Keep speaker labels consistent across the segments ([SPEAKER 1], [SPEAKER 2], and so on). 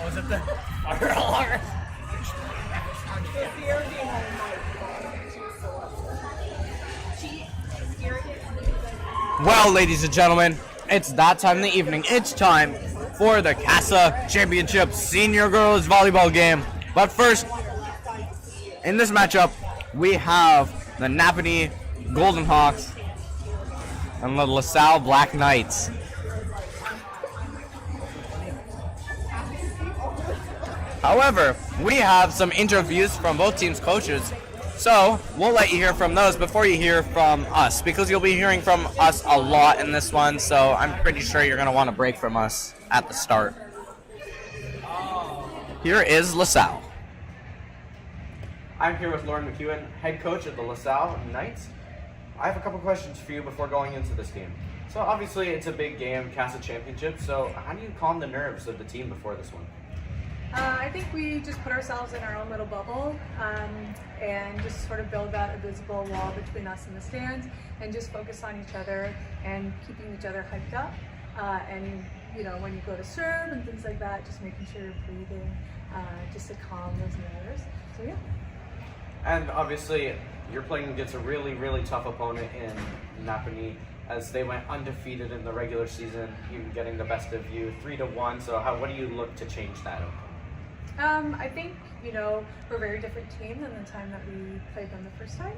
[SPEAKER 1] Was it the fire alarm? Well, ladies and gentlemen, it's that time in the evening. It's time for the CASA Championship Senior Girls Volleyball game. But first, in this matchup, we have the Napanee Golden Hawks and the LaSalle Black Knights. However, we have some interviews from both teams' coaches, so we'll let you hear from those before you hear from us, because you'll be hearing from us a lot in this one, so I'm pretty sure you're going to want a break from us at the start. Here is LaSalle. I'm here with Lauren McEwen, head coach of the LaSalle Knights. I have a couple questions for you before going into this game. So obviously it's a big game, CASA Championship, so how do you calm the nerves of the team before this one?
[SPEAKER 2] I think we just put ourselves in our own little bubble and just sort of build that invisible wall between us and the stands and just focus on each other and keeping each other hyped up. And you know, when you go to serve and things like that, just making sure you're breathing just to calm those nerves. So yeah.
[SPEAKER 1] And obviously you're playing against a really, really tough opponent in Napanee, as they went undefeated in the regular season, even getting the best of you, 3-1. So what do you look to change that outcome?
[SPEAKER 2] I think, you know, we're a very different team than the time that we played them the first time.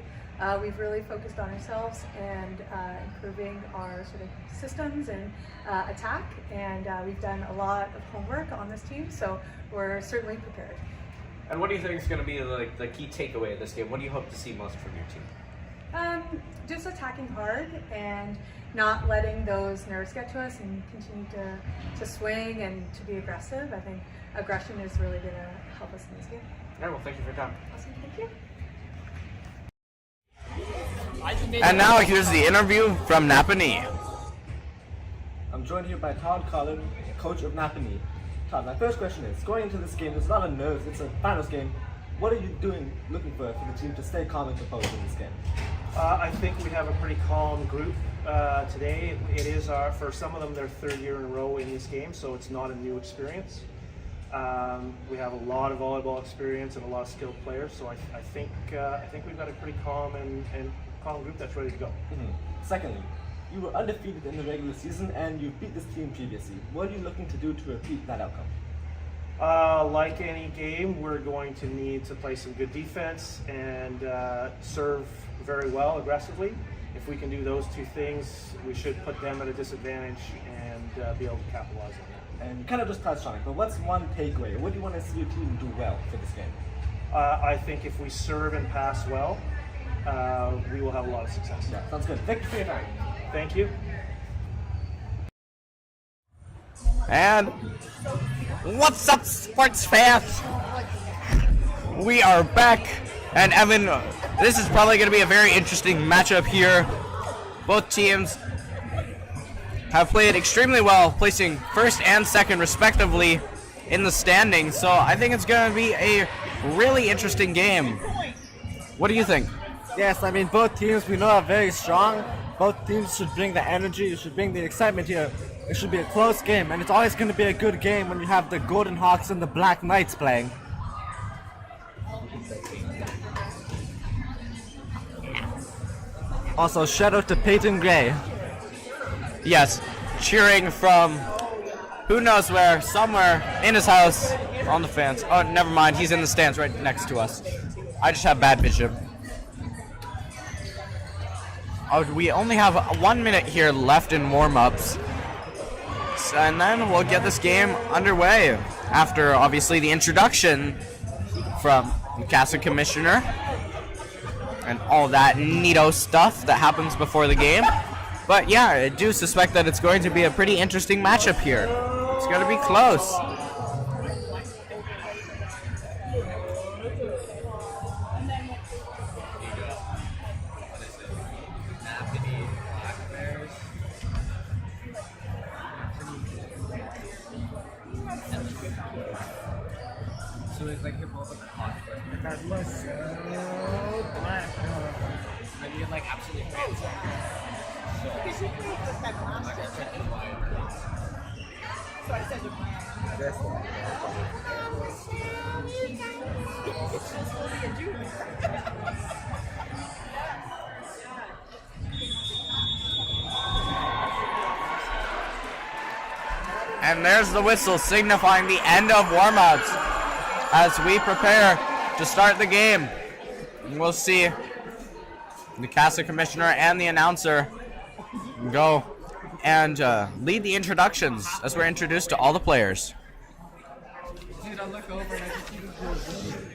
[SPEAKER 2] We've really focused on ourselves and improving our sort of systems and attack, and we've done a lot of homework on this team, so we're certainly prepared.
[SPEAKER 1] And what do you think is going to be like the key takeaway of this game? What do you hope to see most from your team?
[SPEAKER 2] Just attacking hard and not letting those nerves get to us, and continue to swing and to be aggressive. I think aggression is really going to help us in this game.
[SPEAKER 1] All right, well, thank you for your time.
[SPEAKER 2] Awesome, thank you.
[SPEAKER 1] And now here's the interview from Napanee.
[SPEAKER 3] I'm joined here by Todd Collin, coach of Napanee. Todd, my first question is, going into this game, there's a lot of nerves, it's a finals game. What are you looking for the team to stay calm and composed in this game?
[SPEAKER 4] I think we have a pretty calm group today. It is for some of them, their third year in a row in this game, so it's not a new experience. We have a lot of volleyball experience and a lot of skilled players, so I think we've got a pretty calm and calm group that's ready to go.
[SPEAKER 3] Mm-hmm. Secondly, you were undefeated in the regular season and you beat this team previously. What are you looking to do to repeat that outcome?
[SPEAKER 4] Like any game, we're going to need to play some good defense and serve very well aggressively. If we can do those two things, we should put them at a disadvantage and be able to capitalize on that.
[SPEAKER 3] And you kind of just touched on it, but what's one takeaway? What do you want to see your team do well for this game?
[SPEAKER 4] I think if we serve and pass well, we will have a lot of success.
[SPEAKER 3] Yeah, sounds good. Thank you for your time.
[SPEAKER 4] Thank you.
[SPEAKER 1] And what's up, sports fans? We are back, and Evan, this is probably going to be a very interesting matchup here. Both teams have played extremely well, placing first and second respectively in the standings, so I think it's going to be a really interesting game. What do you think?
[SPEAKER 5] Yes, I mean, both teams we know are very strong. Both teams should bring the energy, should bring the excitement here. It should be a close game, and it's always going to be a good game when you have the Golden Hawks and the Black Knights playing. Also, shout out to Peyton Gray.
[SPEAKER 1] Yes, cheering from who knows where, somewhere in his house, on the fans. Oh, never mind, he's in the stands right next to us. I just have bad vision. Oh, we only have 1 minute here left in warm-ups. And then we'll get this game underway after, obviously, the introduction from the CASA commissioner and all that neato stuff that happens before the game. But yeah, I do suspect that it's going to be a pretty interesting matchup here. It's going to be close.
[SPEAKER 6] So it's like you're both like hot. That looks so black. And you're like absolutely fancy.
[SPEAKER 1] And there's the whistle signifying the end of warm-ups as we prepare to start the game. And we'll see the CASA commissioner and the announcer go and lead the introductions as we're introduced to all the players.
[SPEAKER 6] Dude, I look over and I just see this.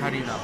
[SPEAKER 1] How do you know?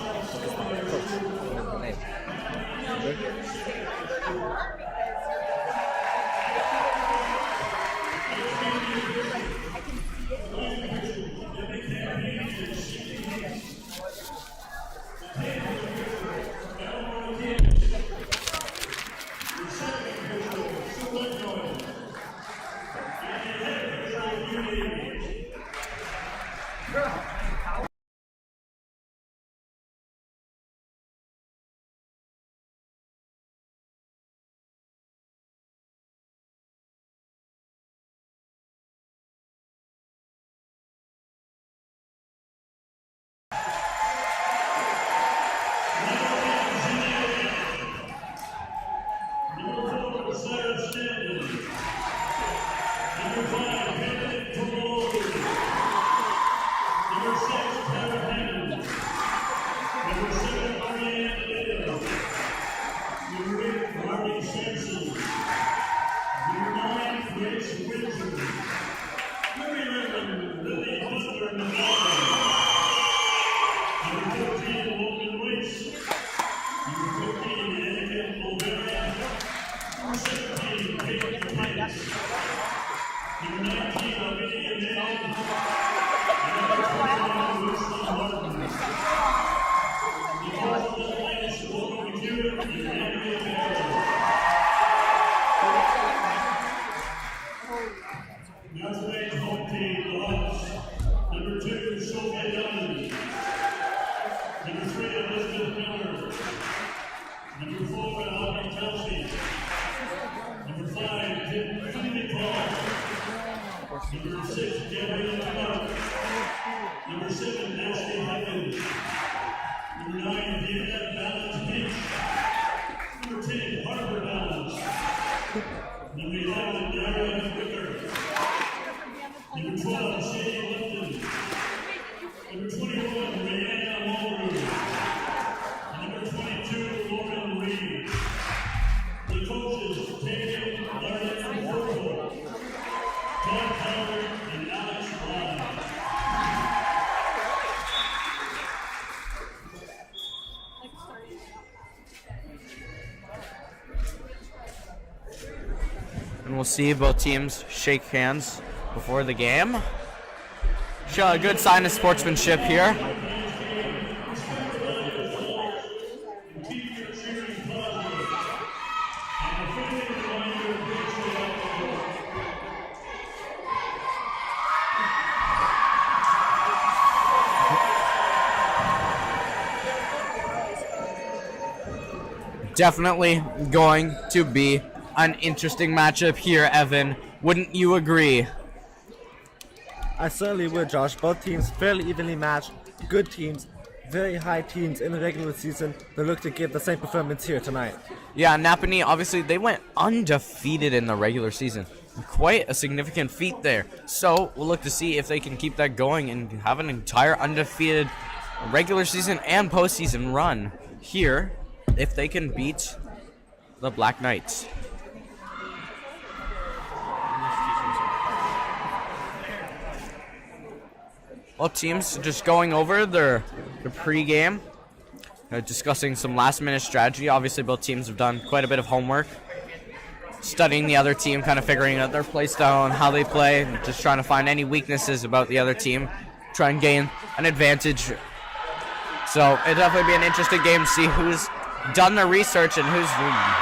[SPEAKER 1] And we'll see both teams shake hands before the game. Show a good sign of sportsmanship here. Definitely going to be an interesting matchup here, Evan. Wouldn't you agree?
[SPEAKER 5] I certainly would, Josh. Both teams fairly evenly matched, good teams, very high teams in the regular season that look to give the same performance here tonight.
[SPEAKER 1] Yeah, Napanee, obviously, they went undefeated in the regular season. Quite a significant feat there. So, we'll look to see if they can keep that going and have an entire undefeated regular season and postseason run here if they can beat the Black Knights. Both teams just going over their pregame, discussing some last-minute strategy. Obviously, both teams have done quite a bit of homework, studying the other team, kind of figuring out their play style and how they play, and just trying to find any weaknesses about the other team, try and gain an advantage So it'll definitely be an interesting game to see who's done the research and who's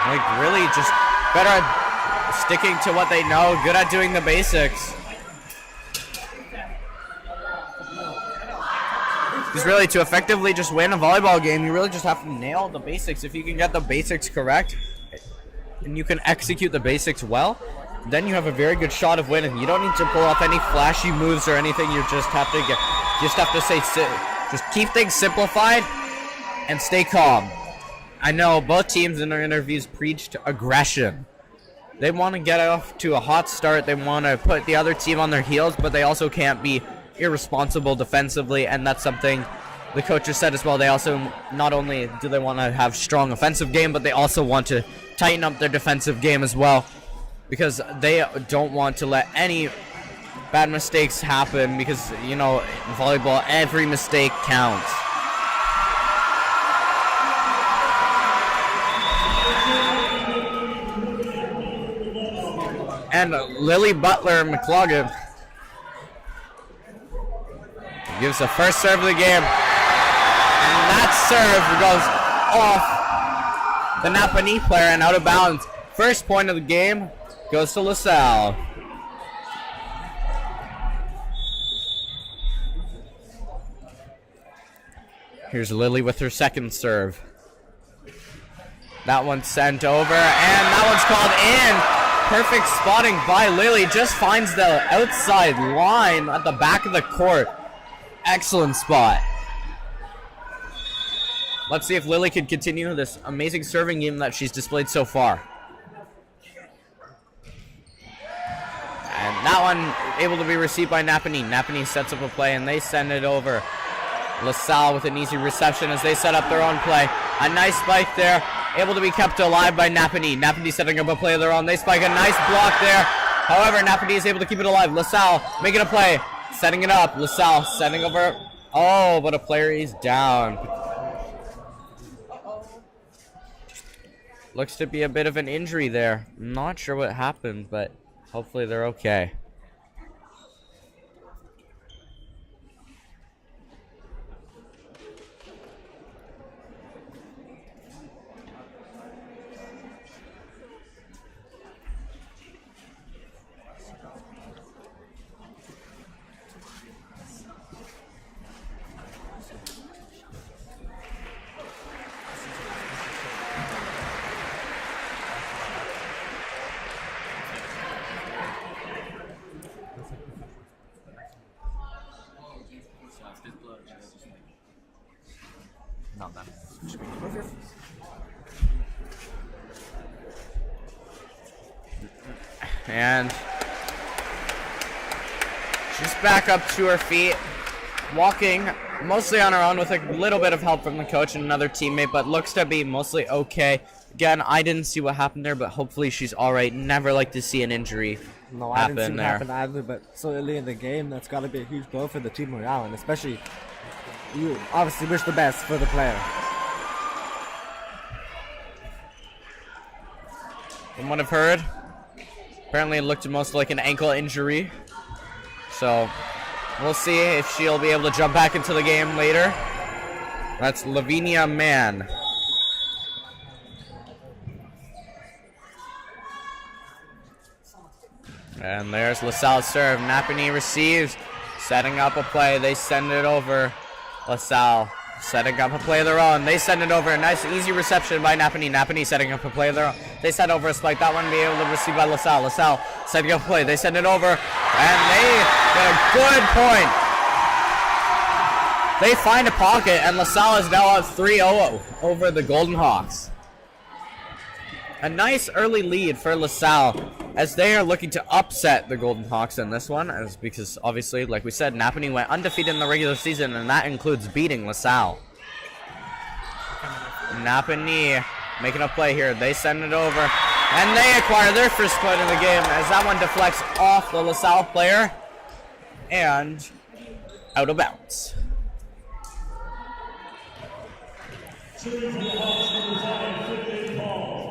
[SPEAKER 1] like really just better at sticking to what they know, good at doing the basics. Because really, to effectively just win a volleyball game, you really just have to nail the basics. If you can get the basics correct and you can execute the basics well, then you have a very good shot of winning. You don't need to pull off any flashy moves or anything. You just have to just keep things simplified and stay calm. I know both teams in their interviews preached aggression. They want to get off to a hot start. They want to put the other team on their heels, but they also can't be irresponsible defensively, and that's something the coaches said as well. They also, not only do they want to have strong offensive game, but they also want to tighten up their defensive game as well, because they don't want to let any bad mistakes happen, because, you know, in volleyball, every mistake counts. And Lily Butler McLaughlin gives the first serve of the game. And that serve goes off the Napanee player and out of bounds. First point of the game goes to LaSalle. Here's Lily with her second serve. That one's sent over, and that one's called in. Perfect spotting by Lily. Just finds the outside line at the back of the court. Excellent spot. Let's see if Lily can continue this amazing serving game that she's displayed so far. And that one able to be received by Napanee. Napanee sets up a play and they send it over. LaSalle with an easy reception as they set up their own play. A nice spike there. Able to be kept alive by Napanee. Napanee setting up a play of their own. They spike a nice block there. However, Napanee is able to keep it alive. LaSalle making a play. Setting it up. LaSalle setting over. Oh, but a player is down. Looks to be a bit of an injury there. I'm not sure what happened, but hopefully they're okay.
[SPEAKER 6] Not that.
[SPEAKER 1] And she's back up to her feet, walking mostly on her own with a little bit of help from the coach and another teammate, but looks to be mostly okay. Again, I didn't see what happened there, but hopefully she's all right. Never like to see an injury
[SPEAKER 5] No, I didn't see
[SPEAKER 1] happen
[SPEAKER 5] it
[SPEAKER 1] there.
[SPEAKER 5] happen either, but so early in the game, that's got to be a huge blow for the team morale, and especially you obviously wish the best for the player.
[SPEAKER 1] From what I've heard, apparently it looked most like an ankle injury. So we'll see if she'll be able to jump back into the game later. That's Lavinia Mann. And there's LaSalle's serve. Napanee receives, setting up a play. They send it over. LaSalle setting up a play of their own. They send it over. A nice, easy reception by Napanee. Napanee setting up a play of their own. They send over a spike. That one be able to receive by LaSalle. LaSalle setting up a play. They send it over. And they get a good point. They find a pocket, and LaSalle is now up 3-0 over the Golden Hawks. A nice early lead for LaSalle as they are looking to upset the Golden Hawks in this one, as because obviously, like we said, Napanee went undefeated in the regular season, and that includes beating LaSalle. Napanee making a play here. They send it over, and they acquire their first point in the game as that one deflects off the LaSalle player and out of bounds.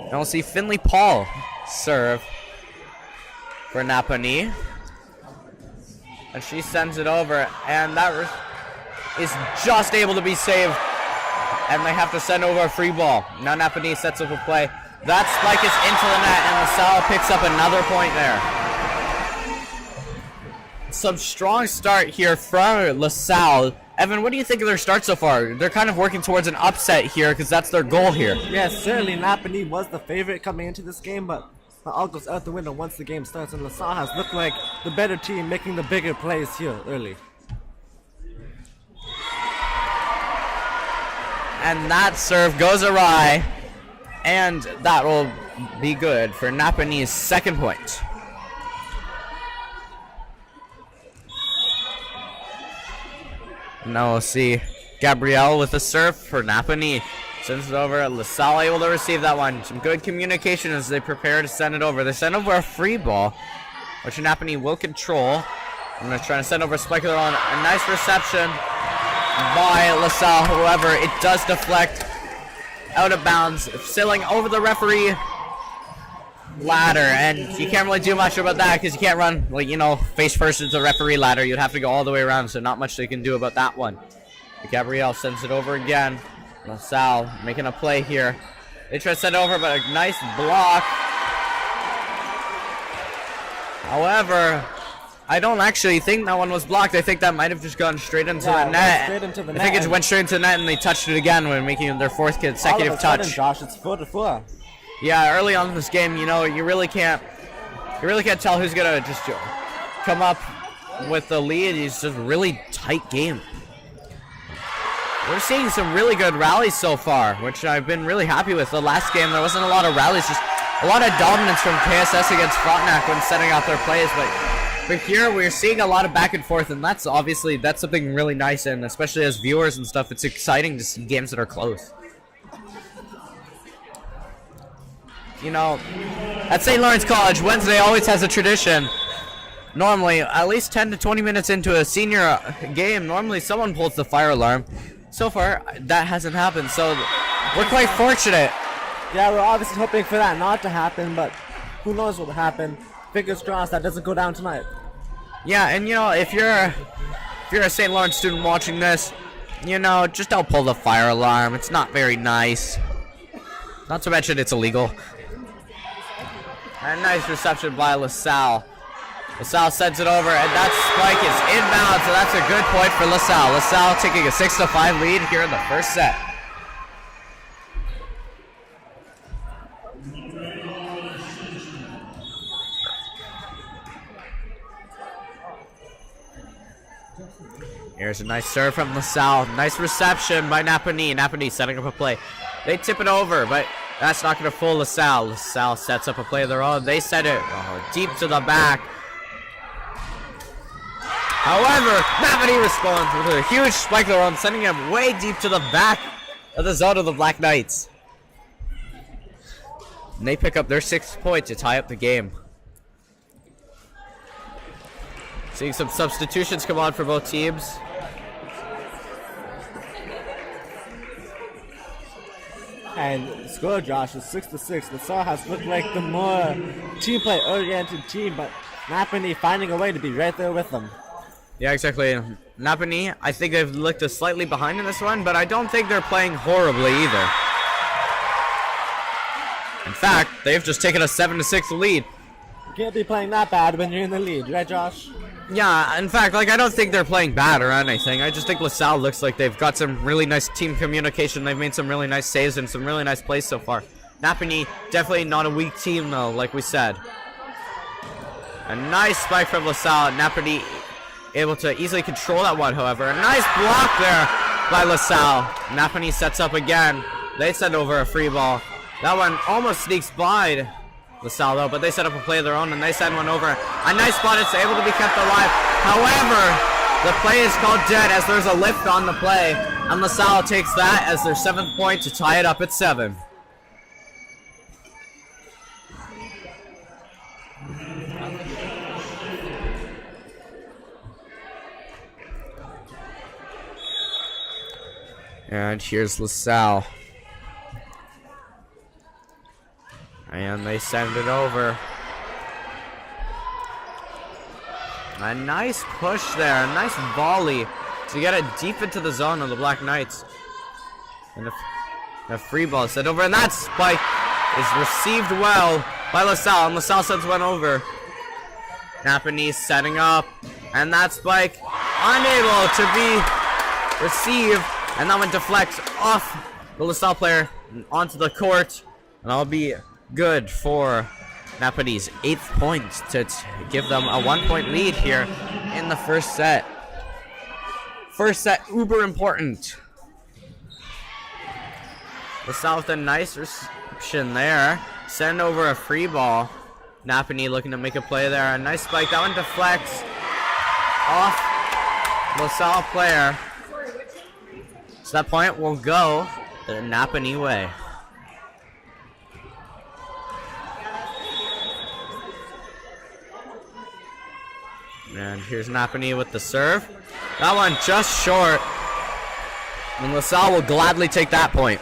[SPEAKER 1] And we'll see Finley Paul serve for Napanee. And she sends it over, and that is just able to be saved and they have to send over a free ball. Now Napanee sets up a play. That spike is into the net, and LaSalle picks up another point there. Some strong start here from LaSalle. Evan, what do you think of their start so far? They're kind of working towards an upset here because that's their goal here.
[SPEAKER 5] Yes, certainly Napanee was the favorite coming into this game, but it all goes out the window once the game starts, and LaSalle has looked like the better team, making the bigger plays here early.
[SPEAKER 1] And that serve goes awry, and that will be good for Napanee's second point. Now we'll see Gabrielle with a serve for Napanee. Sends it over. LaSalle able to receive that one. Some good communication as they prepare to send it over. They send over a free ball, which Napanee will control. I'm going to try to send over a spike of their own. A nice reception by LaSalle. However, it does deflect out of bounds, sailing over the referee ladder, and you can't really do much about that because you can't run, like, you know, face first into the referee ladder. You'd have to go all the way around, so not much they can do about that one. But Gabrielle sends it over again. LaSalle making a play here. They try to send it over, but a nice block. However, I don't actually think that one was blocked. I think that might have just gone straight into the net.
[SPEAKER 5] Straight into the net.
[SPEAKER 1] I think it went straight into the net, and they touched it again when making their fourth consecutive
[SPEAKER 5] All of a sudden,
[SPEAKER 1] touch.
[SPEAKER 5] Josh, it's 4-4.
[SPEAKER 1] Yeah, early on in this game, you know, you really can't tell who's gonna just come up with the lead. It's just a really tight game. We're seeing some really good rallies so far, which I've been really happy with. The last game, there wasn't a lot of rallies, just a lot of dominance from KSS against Frontenac when setting out their plays. But here, we're seeing a lot of back and forth, and that's something really nice, and especially as viewers and stuff, it's exciting to see games that are close. You know, at St. Lawrence College, Wednesday always has a tradition. Normally, at least 10 to 20 minutes into a senior game, normally someone pulls the fire alarm. So far, that hasn't happened, so we're quite fortunate.
[SPEAKER 5] Yeah, we're obviously hoping for that not to happen, but who knows what will happen. Fingers crossed that doesn't go down tonight.
[SPEAKER 1] Yeah, and you know, if you're a St. Lawrence student watching this, you know, just don't pull the fire alarm. It's not very nice. Not to mention it's illegal. A nice reception by LaSalle. LaSalle sends it over, and that spike is inbound, so that's a good point for LaSalle. LaSalle taking a 6-5 lead here in the first set. Here's a nice serve from LaSalle. Nice reception by Napanee. Napanee setting up a play. They tip it over, but that's not going to fool LaSalle. LaSalle sets up a play of their own. They set it deep to the back. However, Napanee responds with a huge spike of their own, sending him way deep to the back of the zone of the Black Knights. And they pick up their 6th point to tie up the game. Seeing some substitutions come on for both teams.
[SPEAKER 5] And score, Josh, is 6-6. LaSalle has looked like the more team play oriented team, but Napanee finding a way to be right there with them.
[SPEAKER 1] Yeah, exactly. Napanee, I think they've looked slightly behind in this one, but I don't think they're playing horribly either. In fact, they've just taken a 7-6 lead.
[SPEAKER 5] You can't be playing that bad when you're in the lead, right, Josh?
[SPEAKER 1] Yeah, in fact, like, I don't think they're playing bad or anything. I just think LaSalle looks like they've got some really nice team communication. They've made some really nice saves and some really nice plays so far. Napanee, definitely not a weak team, though, like we said. A nice spike from LaSalle. Napanee able to easily control that one, however. A nice block there by LaSalle. Napanee sets up again. They send over a free ball. That one almost sneaks by LaSalle, though, but they set up a play of their own, and they send one over. A nice spot. It's able to be kept alive. However, the play is called dead as there's a lift on the play, and LaSalle takes that as their 7th point to tie it up at 7. And here's LaSalle. And they send it over. A nice push there, a nice volley to get it deep into the zone of the Black Knights. And a free ball sent over, and that spike is received well by LaSalle, and LaSalle sends one over. Napanee setting up, and that spike unable to be received, and that one deflects off the LaSalle player onto the court, and that'll be good for Napanee's 8th point to give them a 1-point lead here in the first set. First set, uber important. LaSalle with a nice reception there. Send over a free ball. Napanee looking to make a play there. A nice spike. That one deflects off LaSalle player. So that point will go the Napanee way. And here's Napanee with the serve. That one just short. And LaSalle will gladly take that point.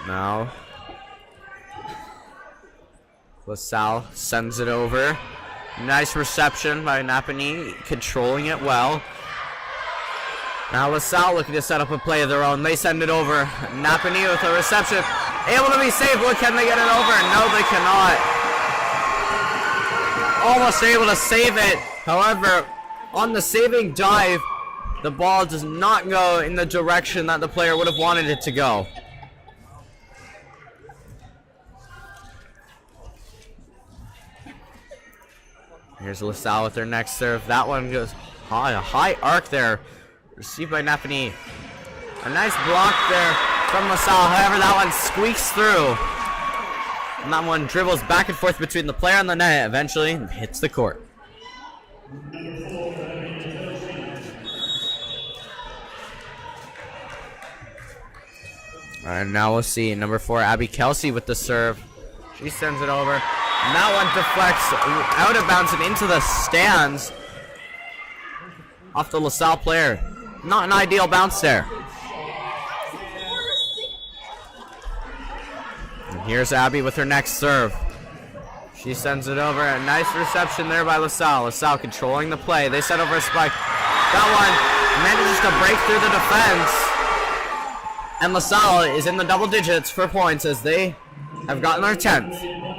[SPEAKER 1] Now, LaSalle sends it over. Nice reception by Napanee, controlling it well. Now LaSalle looking to set up a play of their own. They send it over. Napanee with a reception. Able to be saved. Look, can they get it over? No, they cannot. Almost able to save it. However, on the saving dive, the ball does not go in the direction that the player would have wanted it to go. Here's LaSalle with their next serve. That one goes high, a high arc there. Received by Napanee. A nice block there from LaSalle. However, that one squeaks through. And that one dribbles back and forth between the player and the net. Eventually hits the court. And now we'll see number 4, Abby Kelsey with the serve. She sends it over. And that one deflects out of bounds and into the stands off the LaSalle player. Not an ideal bounce there. And here's Abby with her next serve. She sends it over. A nice reception there by LaSalle. LaSalle controlling the play. They send over a spike. That one manages to break through the defense. And LaSalle is in the double digits for points as they have gotten their 10th.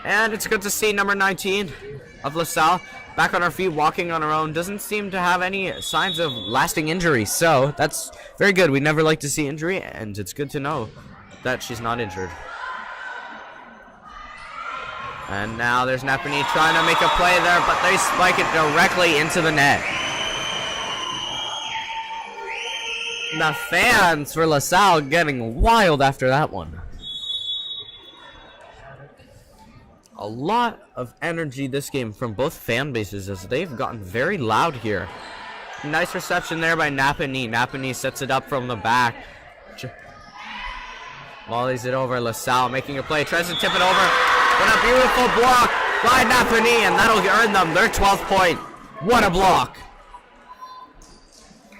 [SPEAKER 1] And it's good to see number 19 of LaSalle back on her feet, walking on her own. Doesn't seem to have any signs of lasting injury, so that's very good. We never like to see injury, and it's good to know that she's not injured. And now there's Napanee trying to make a play there, but they spike it directly into the net. The fans for LaSalle getting wild after that one. A lot of energy this game from both fan bases as they've gotten very loud here. Nice reception there by Napanee. Napanee sets it up from the back. Volleys it over. LaSalle making a play. Tries to tip it over. But a beautiful block by Napanee, and that'll earn them their 12th point. What a block.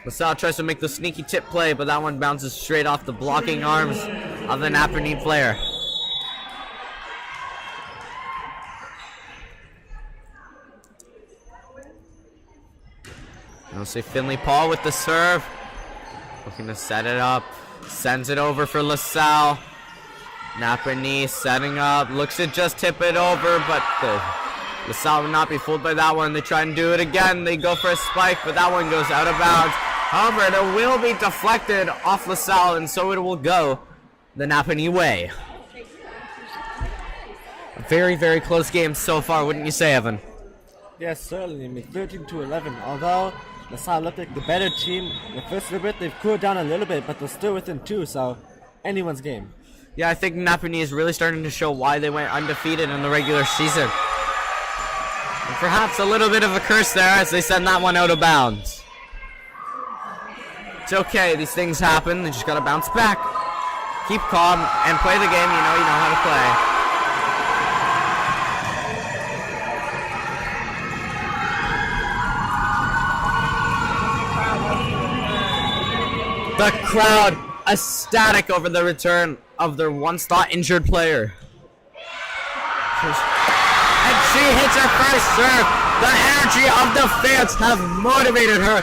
[SPEAKER 1] LaSalle tries to make the sneaky tip play, but that one bounces straight off the blocking arms of the Napanee player. We'll see Finley Paul with the serve. Looking to set it up. Sends it over for LaSalle. Napanee setting up. Looks to just tip it over, but LaSalle will not be fooled by that one. They try and do it again. They go for a spike, but that one goes out of bounds. However, it will be deflected off LaSalle, and so it will go the Napanee way. A very, very close game so far, wouldn't you say, Evan?
[SPEAKER 5] Yes, certainly. I mean, 13-11. Although LaSalle looked like the better team the first little bit, they've cooled down a little bit, but they're still within 2, so anyone's game.
[SPEAKER 1] Yeah, I think Napanee is really starting to show why they went undefeated in the regular season. And perhaps a little bit of a curse there as they send that one out of bounds. It's okay, these things happen, they just gotta bounce back. Keep calm and play the game you know how to play. The crowd ecstatic over the return of their once thought injured player. And she hits her first serve. The energy of the fans have motivated her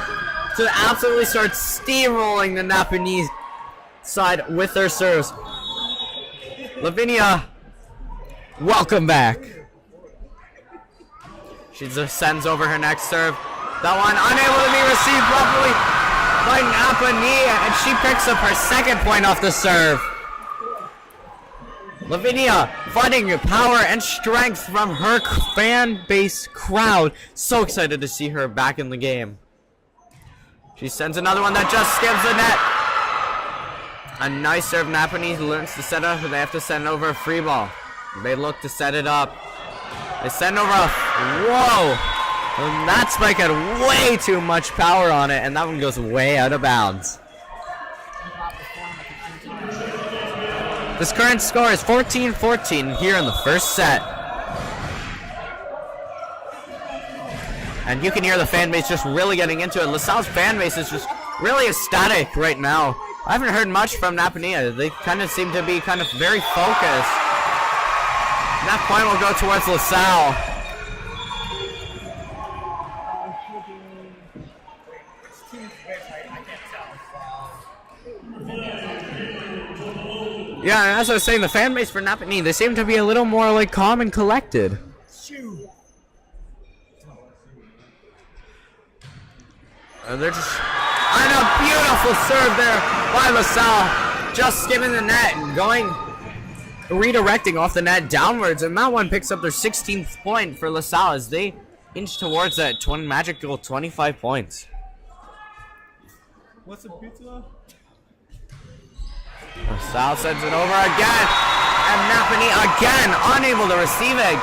[SPEAKER 1] to absolutely start steamrolling the Napanese side with their serves. Lavinia, welcome back. She just sends over her next serve. That one unable to be received properly by Napani, and she picks up her second point off the serve. Lavinia finding power and strength from her fan base crowd. So excited to see her back in the game. She sends another one that just skims the net. A nice serve. Napani learns to set up, and they have to send over a free ball. They look to set it up. They send over a whoa! And that spike had way too much power on it, and that one goes way out of bounds. This current score is 14-14 here in the first set. And you can hear the fan base just really getting into it. LaSalle's fan base is just really ecstatic right now. I haven't heard much from Napania. They kind of seem to be kind of very focused. That point will go towards LaSalle. Yeah, and as I was saying, the fan base for Napani, they seem to be a little more like calm and collected. They're just and a beautiful serve there by LaSalle, just skimming the net and redirecting off the net downwards, and that one picks up their 16th point for LaSalle as they inch towards that magical 25 points.
[SPEAKER 5] What's a pizza?
[SPEAKER 1] LaSalle sends it over again, and Napani again unable to receive it,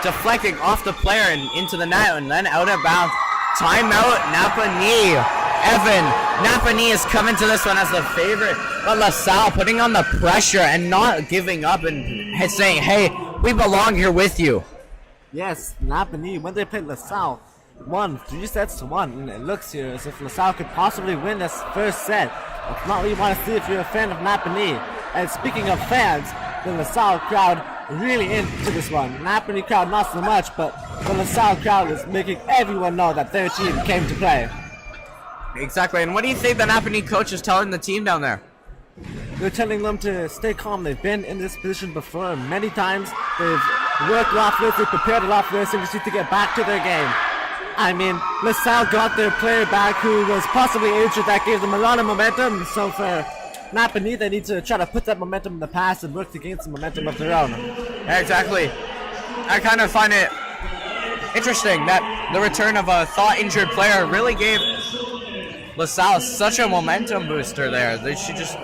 [SPEAKER 1] deflecting off the player and into the net and then out of bounds. Timeout, Napani. Evan, Napani is coming to this one as the favorite, but LaSalle putting on the pressure and not giving up and saying, hey, we belong here with you.
[SPEAKER 5] Yes, Napani, when they played LaSalle, won 3-1, and it looks here as if LaSalle could possibly win this first set. It's not what you want to see if you're a fan of Napani. And speaking of fans, the LaSalle crowd really into this one. Napani crowd not so much, but the LaSalle crowd is making everyone know that their team came to play.
[SPEAKER 1] Exactly, and what do you think the Napani coach is telling the team down there?
[SPEAKER 5] They're telling them to stay calm. They've been in this position before many times. They've worked a lot for this, they've prepared a lot for this, and just need to get back to their game. I mean, LaSalle got their player back who was possibly injured. That gave them a lot of momentum. So for Napani, they need to try to put that momentum in the past and work to gain some momentum of their own.
[SPEAKER 1] Exactly. I kind of find it interesting that the return of a thought-injured player really gave LaSalle such a momentum booster there. She just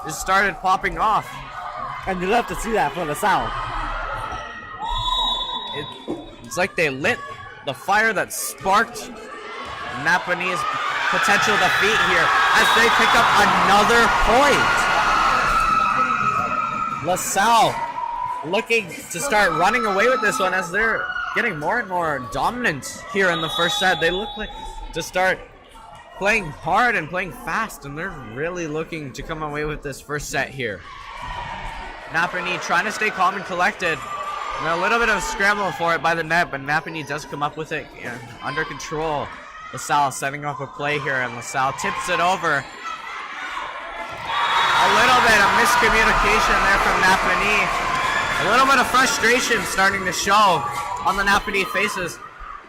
[SPEAKER 1] started popping off.
[SPEAKER 5] And you love to see that for LaSalle.
[SPEAKER 1] It's like they lit the fire that sparked Napani's potential defeat here as they pick up another point. LaSalle looking to start running away with this one as they're getting more and more dominant here in the first set. They look like to start playing hard and playing fast, and they're really looking to come away with this first set here. Napani trying to stay calm and collected. And a little bit of a scramble for it by the net, but Napani does come up with it under control. LaSalle setting up a play here, and LaSalle tips it over. A little bit of miscommunication there from Napani. A little bit of frustration starting to show on the Napani faces.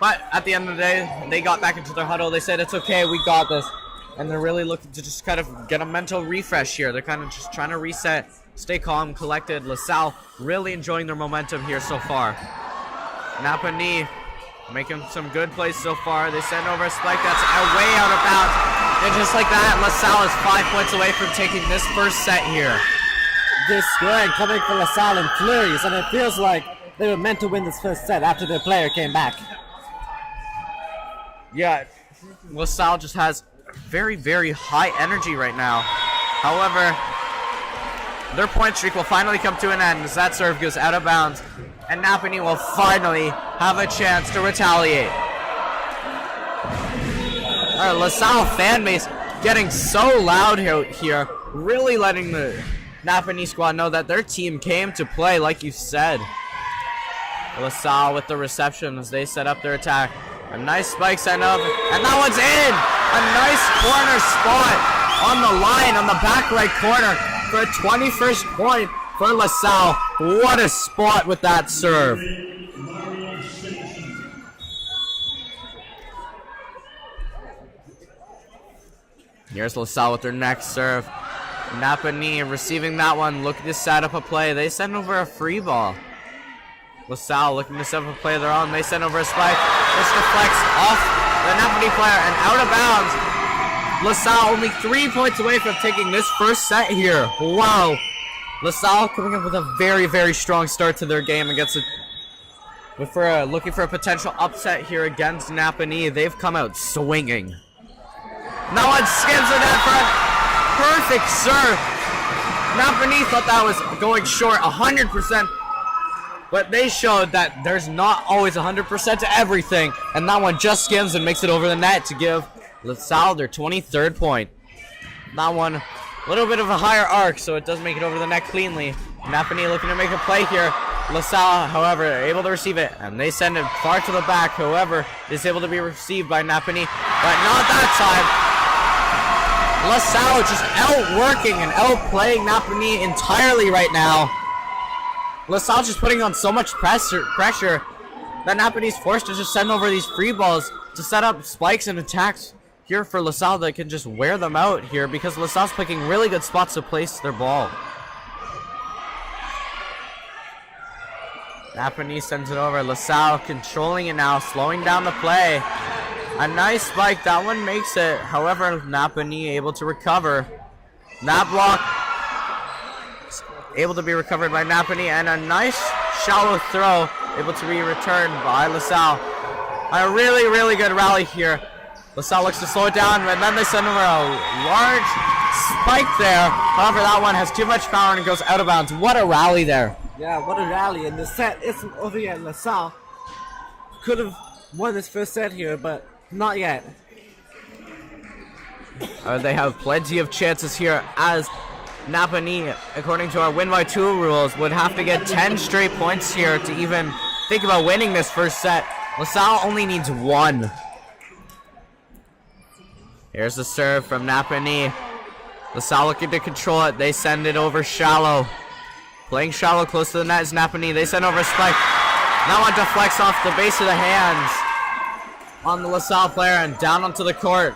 [SPEAKER 1] But at the end of the day, they got back into their huddle. They said, it's okay, we got this. And they're really looking to just kind of get a mental refresh here. They're kind of just trying to reset, stay calm, collected. LaSalle really enjoying their momentum here so far. Napani making some good plays so far. They send over a spike that's way out of bounds. And just like that, LaSalle is 5 points away from taking this first set here.
[SPEAKER 5] This scoring coming from LaSalle in flurries, and it feels like they were meant to win this first set after their player came back.
[SPEAKER 1] Yeah, LaSalle just has very, very high energy right now. However, their point streak will finally come to an end as that serve goes out of bounds, and Napani will finally have a chance to retaliate. LaSalle fan base getting so loud here, really letting the Napanee squad know that their team came to play, like you said. LaSalle with the reception as they set up their attack. A nice spike sent up, and that one's in! A nice corner spot on the line, on the back right corner for a 21st point for LaSalle. What a spot with that serve. Here's LaSalle with their next serve. Napanee receiving that one, looking to set up a play. They send over a free ball. LaSalle looking to set up a play of their own. They send over a spike. This deflects off the Napanee player and out of bounds. LaSalle only 3 points away from taking this first set here. Wow. LaSalle coming up with a very, very strong start to their game against it. Looking for a potential upset here against Napanee. They've come out swinging. No one skims the net front. Perfect serve. Napanee thought that was going short 100%. But they showed that there's not always 100% to everything. And that one just skims and makes it over the net to give LaSalle their 23rd point. That one, a little bit of a higher arc, so it does make it over the net cleanly. Napanee looking to make a play here. LaSalle, however, able to receive it. And they send it far to the back. However, is able to be received by Napanee. But not that time. LaSalle just outworking and outplaying Napanee entirely right now. LaSalle just putting on so much pressure that Napanee's forced to just send over these free balls to set up spikes and attacks here for LaSalle that can just wear them out here because LaSalle's picking really good spots to place their ball. Napanee sends it over. LaSalle controlling it now, slowing down the play. A nice spike, that one makes it. However, Napanee able to recover. That block able to be recovered by Napanee, and a nice shallow throw able to be returned by LaSalle. A really, really good rally here. LaSalle looks to slow it down, and then they send over a large spike there. However, that one has too much power and goes out of bounds. What a rally there.
[SPEAKER 5] Yeah, what a rally. And the set isn't over yet. LaSalle could have won this first set here, but not yet.
[SPEAKER 1] They have plenty of chances here as Napanee, according to our win by 2 rules, would have to get 10 straight points here to even think about winning this first set. LaSalle only needs 1. Here's the serve from Napanee. LaSalle looking to control it. They send it over shallow. Playing shallow close to the net is Napanee. They send over a spike. That one deflects off the base of the hands on the LaSalle player and down onto the court.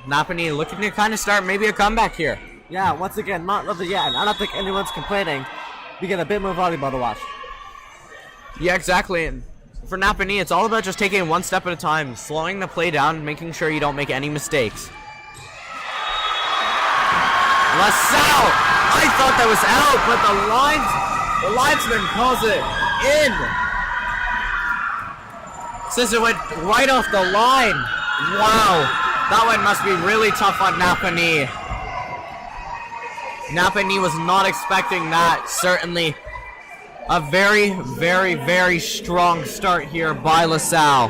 [SPEAKER 1] Napanee looking to kind of start maybe a comeback here.
[SPEAKER 5] Yeah, once again, not lovely yet, and I don't think anyone's complaining. We get a bit more volleyball to watch.
[SPEAKER 1] Yeah, exactly. And for Napanee, it's all about just taking it one step at a time, slowing the play down, making sure you don't make any mistakes. LaSalle! I thought that was out, but the linesman calls it in. Says it went right off the line. Wow. That one must be really tough on Napanee. Napanee was not expecting that. Certainly a very, very, very strong start here by LaSalle.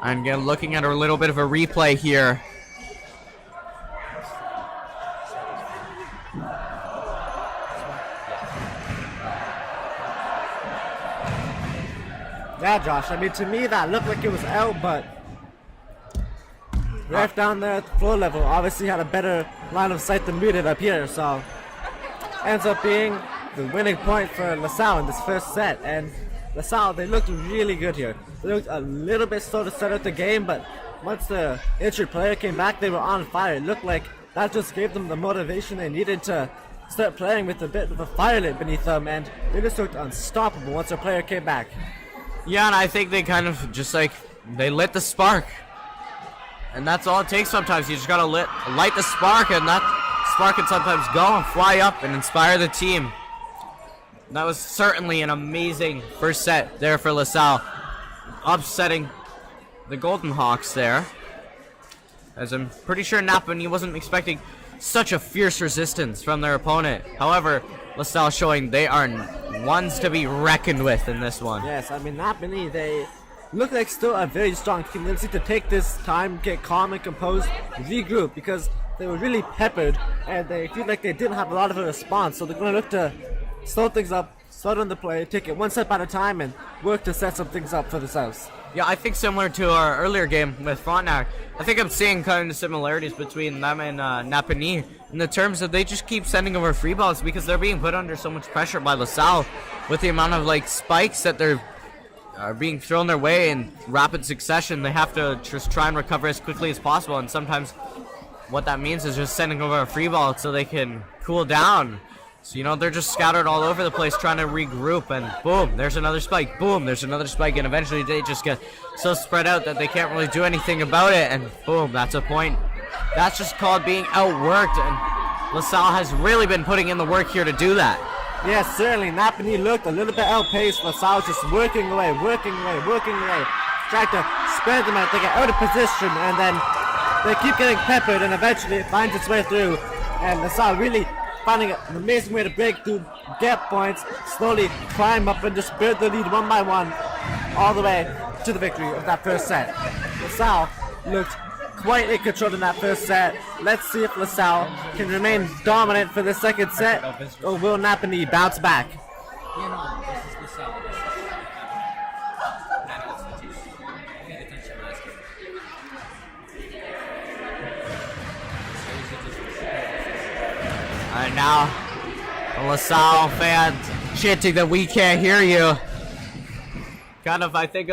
[SPEAKER 1] And again, looking at a little bit of a replay here.
[SPEAKER 5] Yeah, Josh, I mean, to me that looked like it was out, but ref down there at the floor level obviously had a better line of sight than we did up here, so ends up being the winning point for LaSalle in this first set. And LaSalle, they looked really good here. They looked a little bit slow to start out the game, but once the injured player came back, they were on fire. It looked like that just gave them the motivation they needed to start playing with a bit of a fire lit beneath them, and they just looked unstoppable once their player came back.
[SPEAKER 1] Yeah, and I think they kind of just they lit the spark. And that's all it takes sometimes. You just gotta light the spark, and that spark can sometimes go and fly up and inspire the team. That was certainly an amazing first set there for LaSalle. Upsetting the Golden Hawks there. As I'm pretty sure Napanee wasn't expecting such a fierce resistance from their opponent. However, LaSalle showing they are ones to be reckoned with in this one.
[SPEAKER 5] Yes, I mean, Napanee, they look like still a very strong team. They just need to take this time, get calm and composed, regroup, because they were really peppered and they feel like they didn't have a lot of a response. So they're going to look to slow things up, slow down the play, take it one step at a time, and work to set some things up for themselves.
[SPEAKER 1] Yeah, I think similar to our earlier game with Frontenac, I think I'm seeing kind of similarities between them and Napanee in the terms of they just keep sending over free balls because they're being put under so much pressure by LaSalle with the amount of like spikes that they're are being thrown their way in rapid succession. They have to just try and recover as quickly as possible, and sometimes what that means is just sending over a free ball so they can cool down. So, you know, they're just scattered all over the place trying to regroup, and boom, there's another spike, boom, there's another spike, and eventually they just get so spread out that they can't really do anything about it, and boom, that's a point. That's just called being outworked, and LaSalle has really been putting in the work here to do that.
[SPEAKER 5] Yes, certainly. Napanee looked a little bit outpaced. LaSalle just working away, trying to spread them out. They get out of position, and then they keep getting peppered, and eventually it finds its way through. And LaSalle really finding an amazing way to break through, get points, slowly climb up, and just build the lead one by one, all the way to the victory of that first set. LaSalle looked quite in control in that first set. Let's see if LaSalle can remain dominant for the second set, or will Napanee bounce back?
[SPEAKER 6] You know, this is LaSalle. Pay attention to last game.
[SPEAKER 1] And now, the LaSalle fans chanting that we can't hear you. Kind of, I think,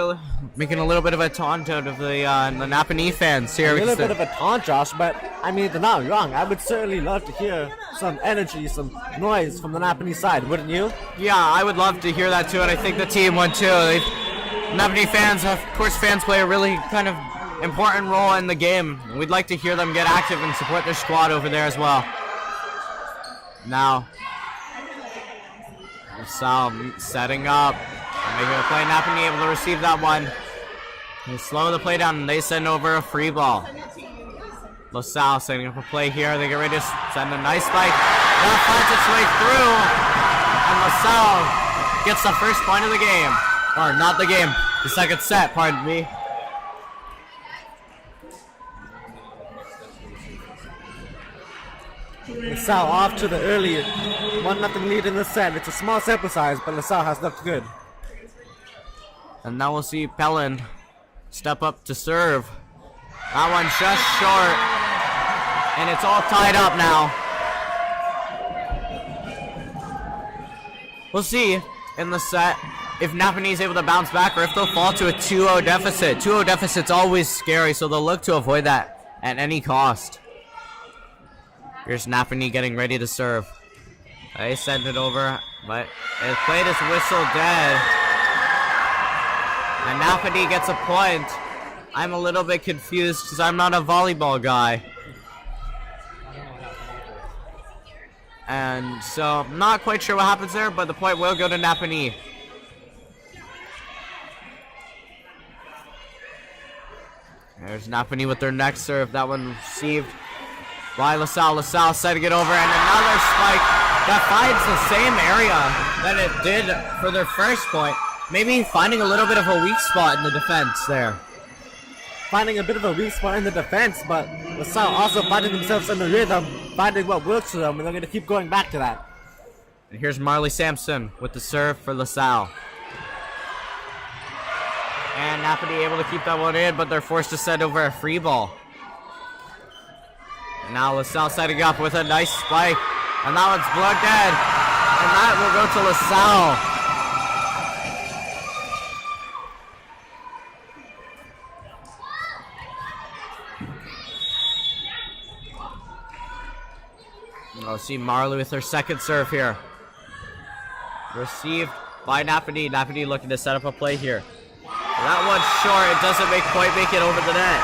[SPEAKER 1] making a little bit of a taunt out of the Napanee fans here.
[SPEAKER 5] A little bit of a taunt, Josh, but I mean, they're not wrong. I would certainly love to hear some energy, some noise from the Napanee side, wouldn't you?
[SPEAKER 1] Yeah, I would love to hear that too, and I think the team would too. Napanee fans, of course, fans play a really kind of important role in the game. We'd like to hear them get active and support their squad over there as well. Now, LaSalle setting up, making a play. Napanee able to receive that one. They slow the play down and they send over a free ball. LaSalle setting up a play here. They get ready to send a nice spike. That finds its way through. And LaSalle gets the first point of the game. Or not the game, the second set, pardon me.
[SPEAKER 5] LaSalle off to the early 1-0 lead in the set. It's a small sample size, but LaSalle has looked good.
[SPEAKER 1] And now we'll see Pellin step up to serve. That one's just short. And it's all tied up now. We'll see in the set if Napanee is able to bounce back or if they'll fall to a 2-0 deficit. 2-0 deficit's always scary, so they'll look to avoid that at any cost. Here's Napanee getting ready to serve. They send it over, but his plate is whistled dead. And Napanee gets a point. I'm a little bit confused because I'm not a volleyball guy. And so I'm not quite sure what happens there, but the point will go to Napanee. There's Napanee with their next serve. That one received by LaSalle. LaSalle setting it over, and another spike that finds the same area that it did for their first point. Maybe finding a little bit of a weak spot in the defense there.
[SPEAKER 5] Finding a bit of a weak spot in the defense, but LaSalle also finding themselves in the rhythm, finding what works for them, and they're going to keep going back to that.
[SPEAKER 1] And here's Marley Sampson with the serve for LaSalle. And Napanee able to keep that one in, but they're forced to send over a free ball. And now LaSalle setting up with a nice spike. And that one's blood dead. And that will go to LaSalle. I'll see Marley with her second serve here. Received by Napanee. Napanee looking to set up a play here. That one's short. It doesn't quite make it over the net.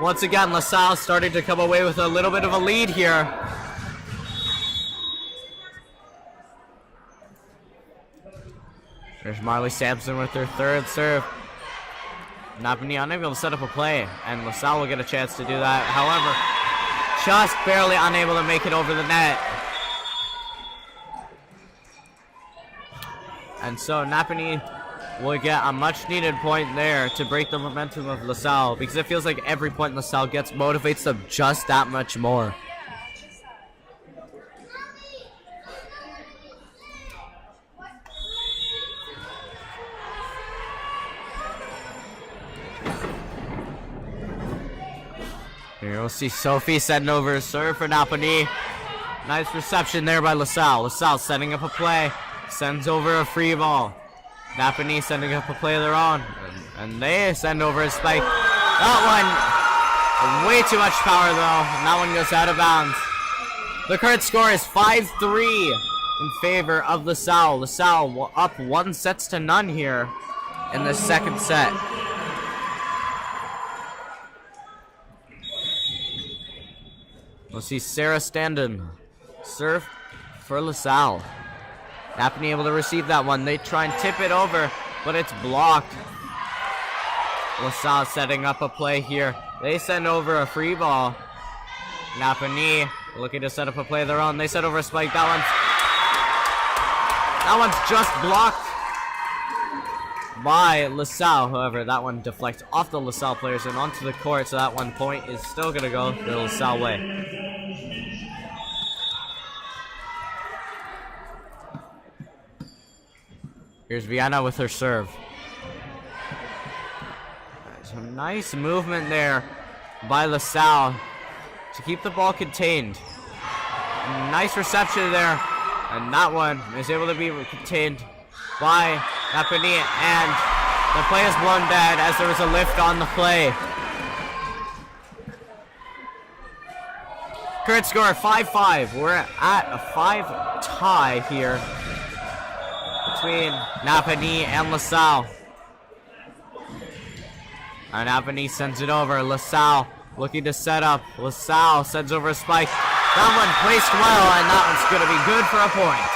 [SPEAKER 1] Once again, LaSalle starting to come away with a little bit of a lead here. There's Marley Sampson with her third serve. Napanee unable to set up a play, and LaSalle will get a chance to do that. However, just barely unable to make it over the net. And so Napanee will get a much needed point there to break the momentum of LaSalle, because it feels like every point LaSalle gets motivates them just that much more. Here you'll see Sophie sending over a serve for Napanee. Nice reception there by LaSalle. LaSalle setting up a play. Sends over a free ball. Napanee sending up a play of their own. And they send over a spike. That one, way too much power though. And that one goes out of bounds. The current score is 5-3 in favor of LaSalle. LaSalle up 1-0 here in the second set. We'll see Sarah Standen serve for LaSalle. Napanee able to receive that one. They try and tip it over, but it's blocked. LaSalle setting up a play here. They send over a free ball. Napanee looking to set up a play of their own. They set over a spike. That one's just blocked by LaSalle. However, that one deflects off the LaSalle players and onto the court, so that 1 point is still going to go the LaSalle way. Here's Vienna with her serve. Some nice movement there by LaSalle to keep the ball contained. Nice reception there, and that one is able to be contained by Napanee, and the play is blown dead as there was a lift on the play. Current score 5-5. We're at a 5 tie here between Napanee and LaSalle. And Napanee sends it over. LaSalle looking to set up. LaSalle sends over a spike. That one placed well, and that one's going to be good for a point.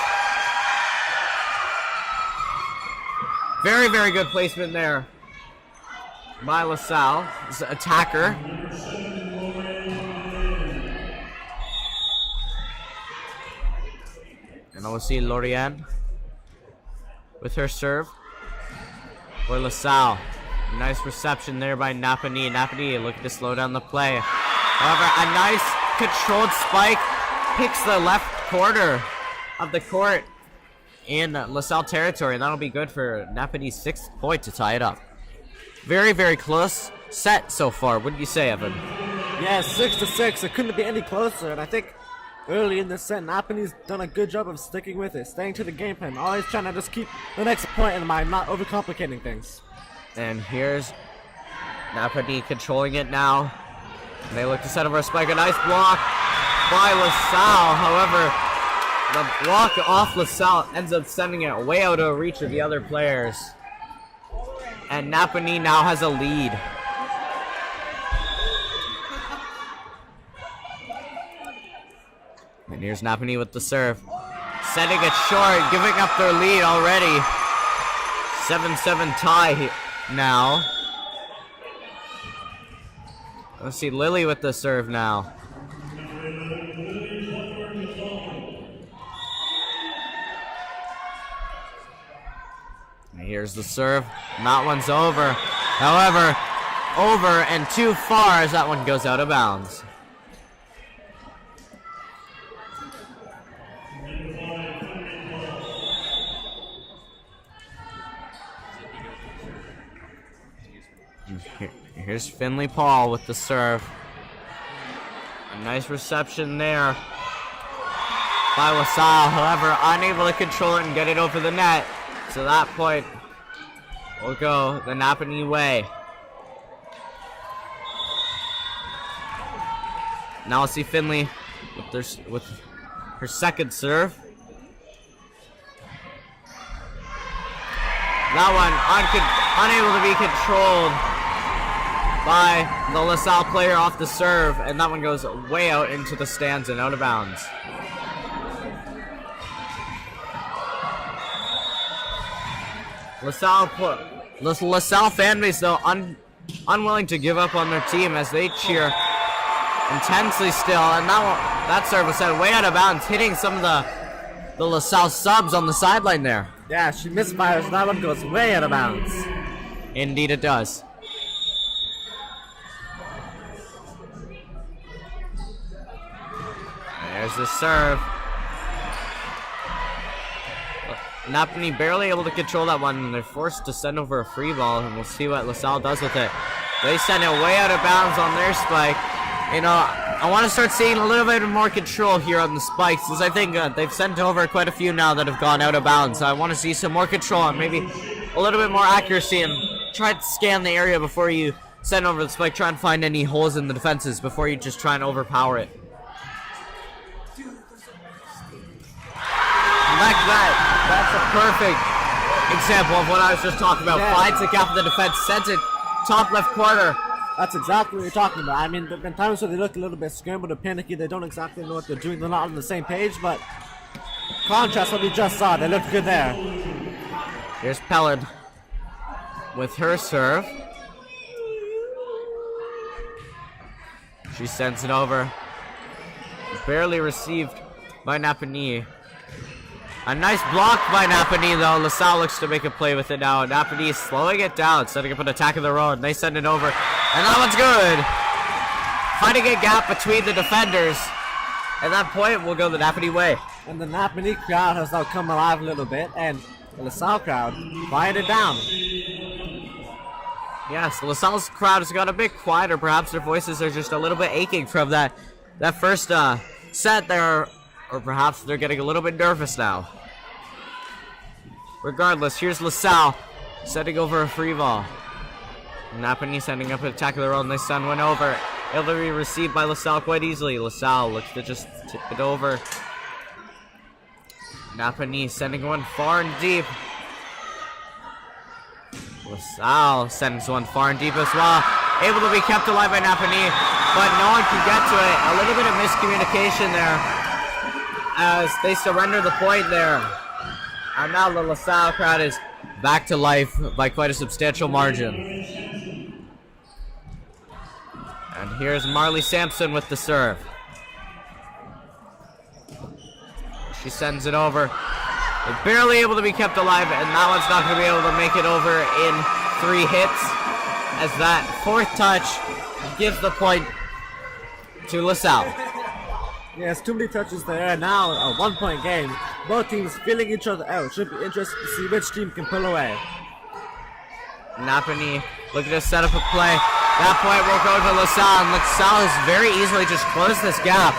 [SPEAKER 1] Very, very good placement there by LaSalle's attacker. And we'll see Lorianne with her serve for LaSalle. Nice reception there by Napanee. Napanee looking to slow down the play. However, a nice controlled spike picks the left corner of the court in LaSalle territory, and that'll be good for Napanee's 6th point to tie it up. Very, very close set so far. What do you say, Evan?
[SPEAKER 5] Yeah, 6-6. It couldn't be any closer, and I think early in the set, Napanee's done a good job of sticking with it, staying to the game plan, always trying to just keep the next point in mind, not overcomplicating things.
[SPEAKER 1] And here's Napanee controlling it now. And they look to set over a spike. A nice block by LaSalle. However, the block off LaSalle ends up sending it way out of reach of the other players. And Napanee now has a lead. And here's Napanee with the serve. Setting it short, giving up their lead already. 7-7 tie now. Let's see Lily with the serve now. And here's the serve. And that one's over. However, over and too far as that one goes out of bounds. Here's Finley Paul with the serve. A nice reception there by LaSalle. However, unable to control it and get it over the net. So that point will go the Napanee way. Now we'll see Finley with her second serve. That one unable to be controlled by the LaSalle player off the serve, and that one goes way out into the stands and out of bounds. LaSalle fan base though unwilling to give up on their team as they cheer intensely still, and that serve was sent way out of bounds, hitting some of the LaSalle subs on the sideline there.
[SPEAKER 5] Yeah, she misfires. That one goes way out of bounds.
[SPEAKER 1] Indeed it does. There's the serve. Napanee barely able to control that one, and they're forced to send over a free ball, and we'll see what LaSalle does with it. They send it way out of bounds on their spike. You know, I want to start seeing a little bit more control here on the spikes, because I think they've sent over quite a few now that have gone out of bounds. So I want to see some more control and maybe a little bit more accuracy, and try to scan the area before you send over the spike. Try and find any holes in the defenses before you just try and overpower it. Like that's a perfect example of what I was just talking about.
[SPEAKER 5] Yeah.
[SPEAKER 1] Finds the gap in the defense, sends it top left corner.
[SPEAKER 5] That's exactly what you're talking about. I mean, there have been times where they look a little bit scrambled or panicky. They don't exactly know what they're doing. They're not on the same page, but contrast what we just saw. They looked good there.
[SPEAKER 1] Here's Pelland with her serve. She sends it over. Barely received by Napanee. A nice block by Napanee, though. LaSalle looks to make a play with it now. Napanee is slowing it down, setting up an attack of their own. They send it over, and that one's good. Finding a gap between the defenders. At that point, we'll go the Napanee way.
[SPEAKER 5] And the Napanee crowd has now come alive a little bit, and the LaSalle crowd quieted down.
[SPEAKER 1] Yes, LaSalle's crowd has got a bit quieter. Perhaps their voices are just a little bit aching from that first set there. Or perhaps they're getting a little bit nervous now. Regardless, here's LaSalle setting over a free ball. Napanee sending up an attack of their own. They send one over. Able to be received by LaSalle quite easily. LaSalle looks to just tip it over. Napanee sending one far and deep. LaSalle sends one far and deep as well. Able to be kept alive by Napanee, but no one can get to it. A little bit of miscommunication there, as they surrender the point there. And now the LaSalle crowd is back to life by quite a substantial margin. And here's Marley Sampson with the serve. She sends it over. They're barely able to be kept alive, and that one's not going to be able to make it over in 3 hits, as that fourth touch gives the point to LaSalle.
[SPEAKER 5] Yes, too many touches there. Now a 1-point game. Both teams feeling each other out. Should be interesting to see which team can pull away.
[SPEAKER 1] Napanee looking to set up a play. That point will go to LaSalle, and LaSalle has very easily just closed this gap.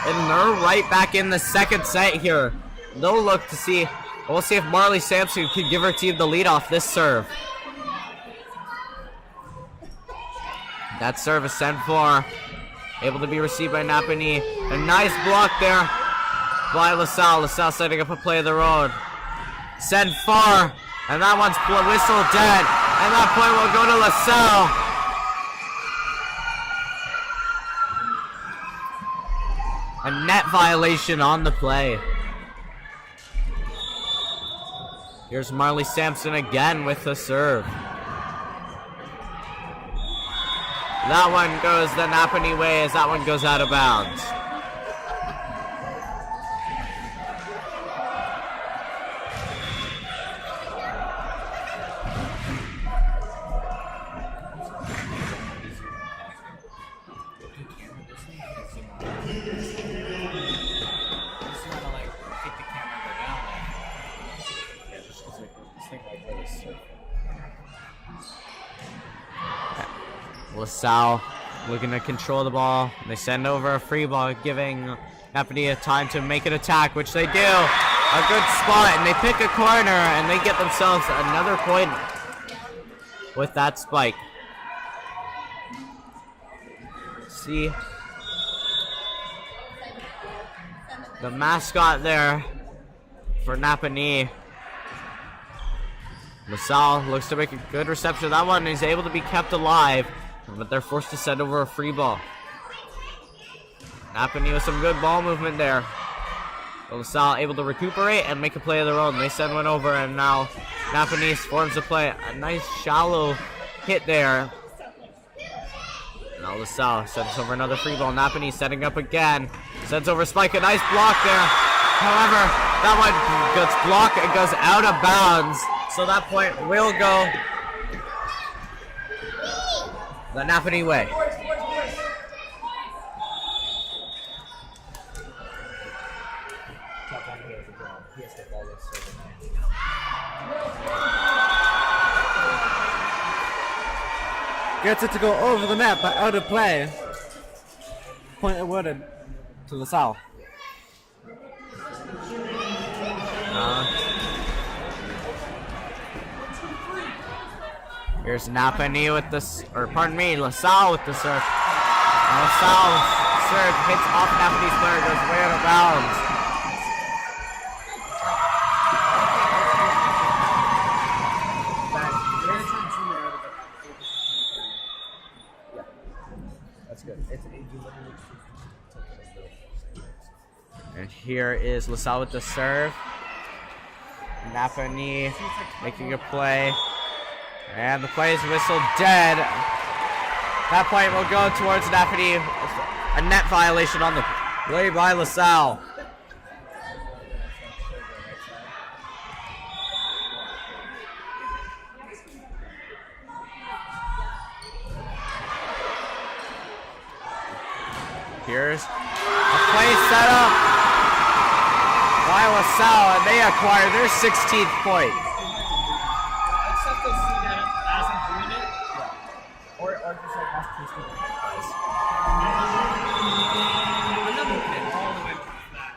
[SPEAKER 1] And they're right back in the second set here. They'll look to see. We'll see if Marley Sampson can give her team the lead off this serve. That serve is sent for. Able to be received by Napanee. A nice block there by LaSalle. LaSalle setting up a play of their own. Send far. And that one's whistle dead. And that point will go to LaSalle. A net violation on the play. Here's Marley Sampson again with the serve. That one goes the Napanee way as that one goes out of bounds. LaSalle looking to control the ball. They send over a free ball, giving Napanee a time to make an attack, which they do. A good spot, and they pick a corner, and they get themselves another point with that spike. See the mascot there for Napanee. LaSalle looks to make a good reception. That one is able to be kept alive, but they're forced to send over a free ball. Napanee with some good ball movement there. LaSalle able to recuperate and make a play of their own. They send one over, and now Napanee forms a play. A nice shallow hit there. Now LaSalle sends over another free ball. Napanee setting up again. Sends over Spike. A nice block there. However, that one gets blocked and goes out of bounds. So that point will go the Napanee way.
[SPEAKER 5] Gets it to go over the net, but out of play. Point awarded to LaSalle.
[SPEAKER 1] Here's Napanee with this, or pardon me, LaSalle with the serve. LaSalle's serve hits off Napanee's player, goes way out of bounds.
[SPEAKER 6] That's good.
[SPEAKER 1] And here is LaSalle with the serve. Napanee making a play. And the play is whistled dead. That point will go towards Napanee. A net violation on the play by LaSalle. Here's a play set up by LaSalle, and they acquire their 16th point.
[SPEAKER 6] Except to see that as I'm doing it, or just like us twisting it. Another pin all the way back.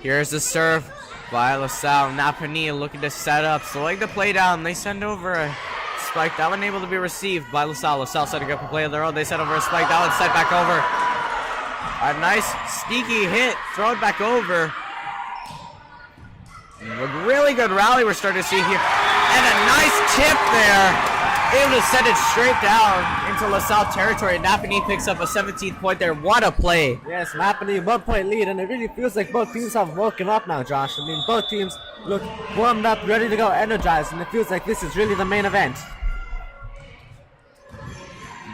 [SPEAKER 1] Here's the serve by LaSalle. Napanee looking to set up, slowing the play down. They send over a spike. That one able to be received by LaSalle. LaSalle setting up a play of their own. They send over a spike. That one sent back over. A nice sneaky hit, thrown back over. A really good rally we're starting to see here. And a nice tip there. Able to send it straight down into LaSalle territory. Napanee picks up a 17th point there. What a play.
[SPEAKER 5] Yes, Napanee 1 point lead, and it really feels like both teams have woken up now, Josh. I mean, both teams look warmed up, ready to go, energized, and it feels like this is really the main event.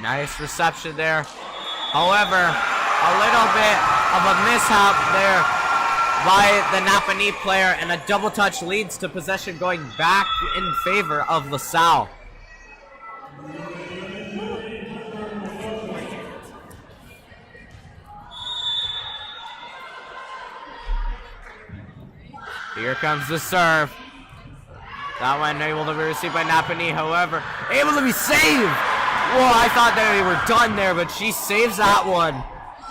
[SPEAKER 1] Nice reception there. However, a little bit of a mishap there by the Napanee player, and a double touch leads to possession going back in favor of LaSalle. Here comes the serve. That one able to be received by Napanee, however, able to be saved. Whoa, I thought they were done there, but she saves that one.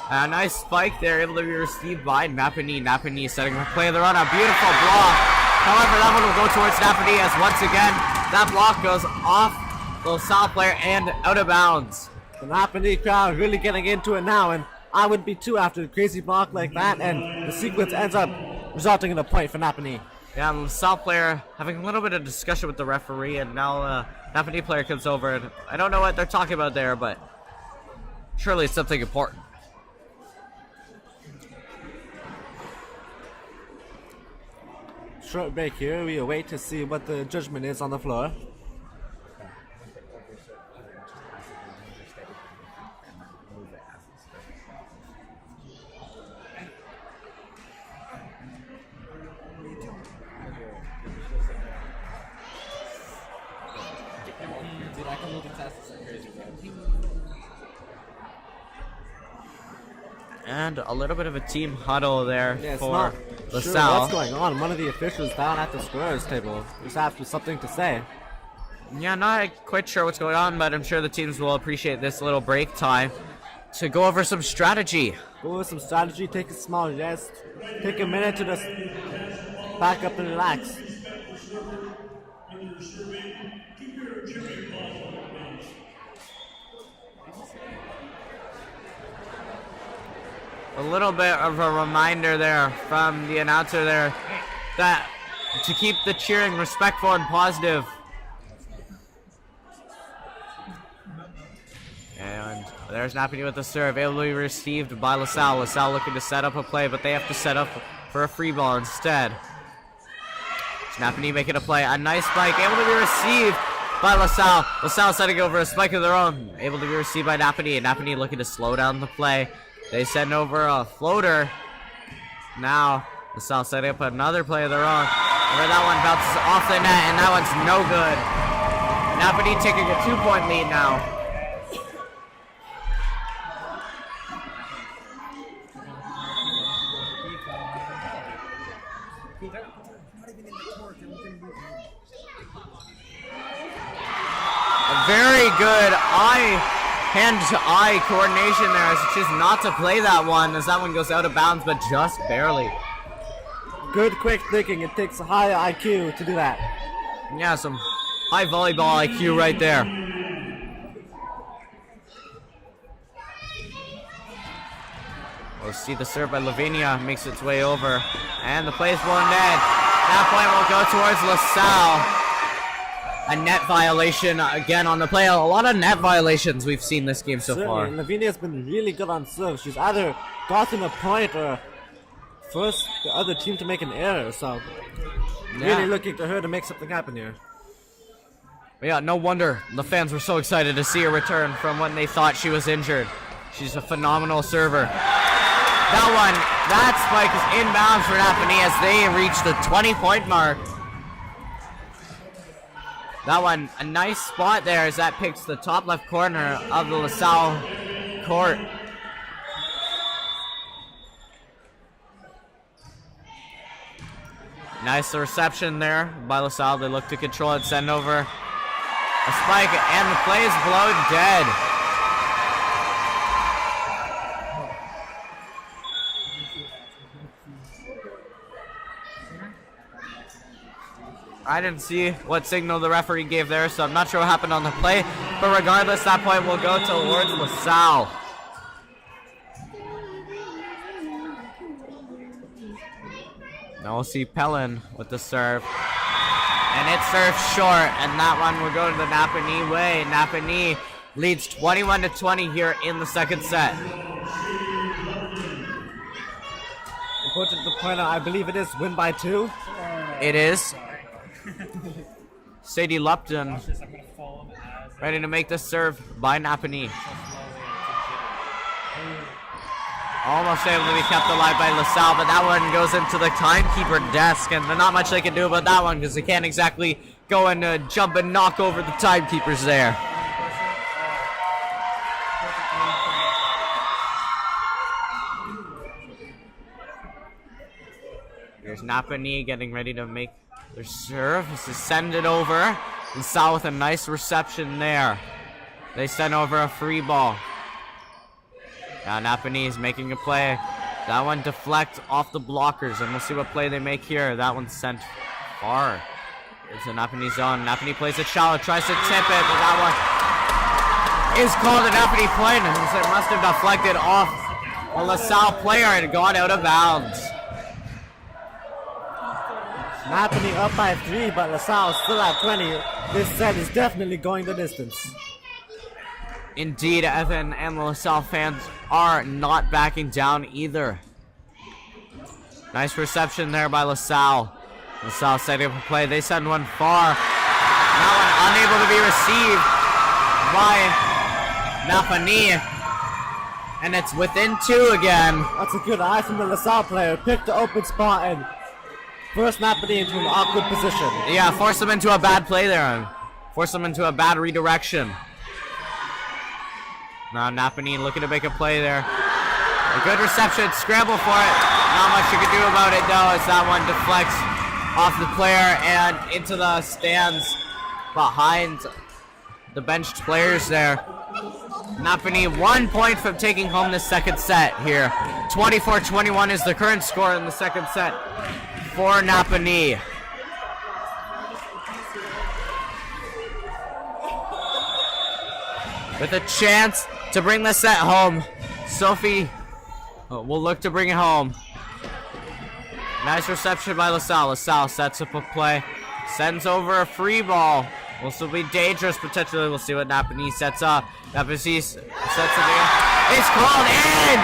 [SPEAKER 1] A nice spike there, able to be received by Napanee. Napanee setting up a play of their own, a beautiful block. However, that one will go towards Napanee as once again, that block goes off the LaSalle player and out of bounds.
[SPEAKER 5] The Napanee crowd really getting into it now, and I would be too after a crazy block like that, and the sequence ends up resulting in a point for Napanee.
[SPEAKER 1] Yeah, the LaSalle player having a little bit of discussion with the referee, and now Napanee player comes over, and I don't know what they're talking about there, but surely it's something important.
[SPEAKER 5] Short break here. We await to see what the judgment is on the floor.
[SPEAKER 1] And a little bit of a team huddle there
[SPEAKER 5] Yeah, it's
[SPEAKER 1] for
[SPEAKER 5] not
[SPEAKER 1] LaSalle.
[SPEAKER 5] sure what's going on. One of the officials down at the scorers table just after something to say.
[SPEAKER 1] Yeah, not quite sure what's going on, but I'm sure the teams will appreciate this little break time to go over some strategy.
[SPEAKER 5] Go with some strategy, take a small rest, take a minute to just back up and relax.
[SPEAKER 1] A little bit of a reminder there from the announcer there that to keep the cheering respectful and positive. And there's Napanee with the serve, able to be received by LaSalle. LaSalle looking to set up a play, but they have to set up for a free ball instead. Napanee making a play, a nice spike, able to be received by LaSalle. LaSalle setting over a spike of their own. Able to be received by Napanee. Napanee looking to slow down the play. They send over a floater. Now, LaSalle setting up another play of their own. Where that one bounces off the net, and that one's no good. Napanee taking a 2-point lead now. Very good hand-to-eye coordination there as she chooses not to play that one as that one goes out of bounds, but just barely.
[SPEAKER 5] Good quick thinking. It takes a high IQ to do that.
[SPEAKER 1] Yeah, some high volleyball IQ right there. We'll see the serve by Lavinia makes its way over, and the play is blown dead. That point will go towards LaSalle. A net violation again on the play. A lot of net violations we've seen this game so far.
[SPEAKER 5] Lavinia's been really good on serve. She's either gotten a point or forced the other team to make an error. So really looking to her to make something happen here.
[SPEAKER 1] But yeah, no wonder the fans were so excited to see her return from when they thought she was injured. She's a phenomenal server. That spike is inbounds for Napanee as they reach the 20-point mark. That one, a nice spot there as that picks the top left corner of the LaSalle court. Nice reception there by LaSalle. They look to control it, send over a spike, and the play is blown dead. I didn't see what signal the referee gave there, so I'm not sure what happened on the play. But regardless, that point will go towards LaSalle. Now we'll see Pellin with the serve. And it serves short, and that one will go to the Napanee way. Napanee leads 21-20 here in the second set.
[SPEAKER 5] Important to point out, I believe it is win by 2.
[SPEAKER 1] It is. Sadie Lupton ready to make the serve by Napanee. Almost able to be kept alive by LaSalle, but that one goes into the timekeeper desk, and there's not much they can do about that one because they can't exactly go and jump and knock over the timekeepers there. Here's Napanee getting ready to make their serve. This is send it over. LaSalle with a nice reception there. They send over a free ball. Now Napanee is making a play. That one deflects off the blockers, and we'll see what play they make here. That one's sent far. It's a Napanee zone. Napanee plays it shallow, tries to tip it, but that one is called a Napanee point. It must have deflected off a LaSalle player and gone out of bounds.
[SPEAKER 5] Napanee up by 3, but LaSalle still at 20. This set is definitely going the distance.
[SPEAKER 1] Indeed, Evan and the LaSalle fans are not backing down either. Nice reception there by LaSalle. LaSalle setting up a play. They send one far. That one unable to be received by Napanee. And it's within 2 again.
[SPEAKER 5] That's a good eye from the LaSalle player. Picked the open spot and forced Napanee into an awkward position.
[SPEAKER 1] Yeah, force them into a bad play there. Force them into a bad redirection. Now Napanee looking to make a play there. A good reception, scramble for it. Not much you can do about it though, as that one deflects off the player and into the stands behind the benched players there. Napanee 1 point from taking home the second set here. 24-21 is the current score in the second set for Napanee. With a chance to bring the set home, Sophie will look to bring it home. Nice reception by LaSalle. LaSalle sets up a play, sends over a free ball. Will still be dangerous potentially. We'll see what Napanee sets up. Napanee sets it again. It's called in!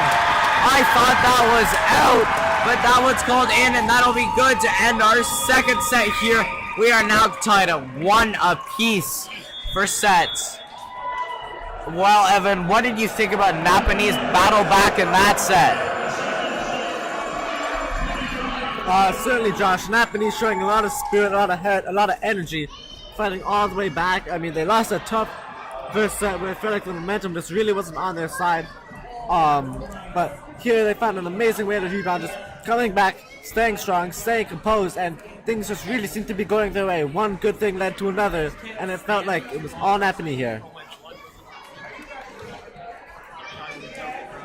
[SPEAKER 1] I thought that was out, but that one's called in, and that'll be good to end our second set here We are now tied at 1 apiece for sets. Well, Evan, what did you think about Napanee's battle back in that set?
[SPEAKER 5] Certainly, Josh. Napanee's showing a lot of spirit, a lot of head, a lot of energy, fighting all the way back. I mean, they lost a tough first set where it felt like the momentum just really wasn't on their side. But here they found an amazing way to rebound, just coming back, staying strong, staying composed, and things just really seemed to be going their way. One good thing led to another, and it felt like it was all Napanee here.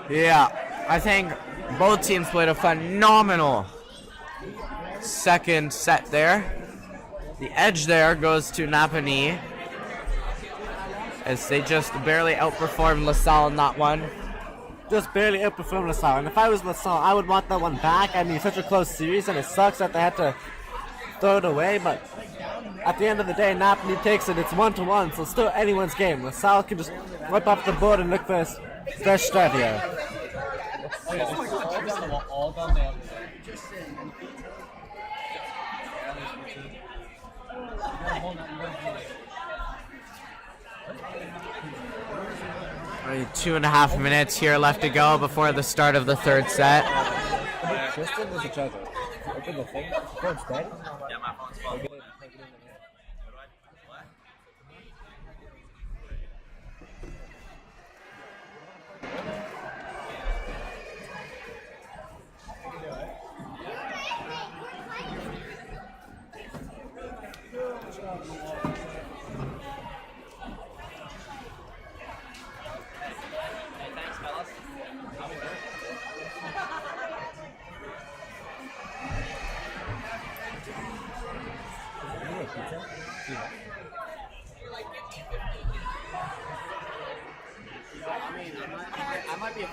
[SPEAKER 1] Yeah, I think both teams played a phenomenal second set there. The edge there goes to Napanee as they just barely outperformed LaSalle in that one.
[SPEAKER 5] Just barely outperformed LaSalle, and if I was LaSalle, I would want that one back. I mean, it's such a close series, and it sucks that they had to throw it away, but at the end of the day, Napanee takes it. It's 1-1, so still anyone's game. LaSalle can just wipe off the board and look for a fresh start here.
[SPEAKER 6] All down there.
[SPEAKER 1] Only 2.5 minutes here left to go before the start of the third set.
[SPEAKER 6] Tristan was a charger. Open the thing. Phone's dead. Yeah, my phone's dead. I might be a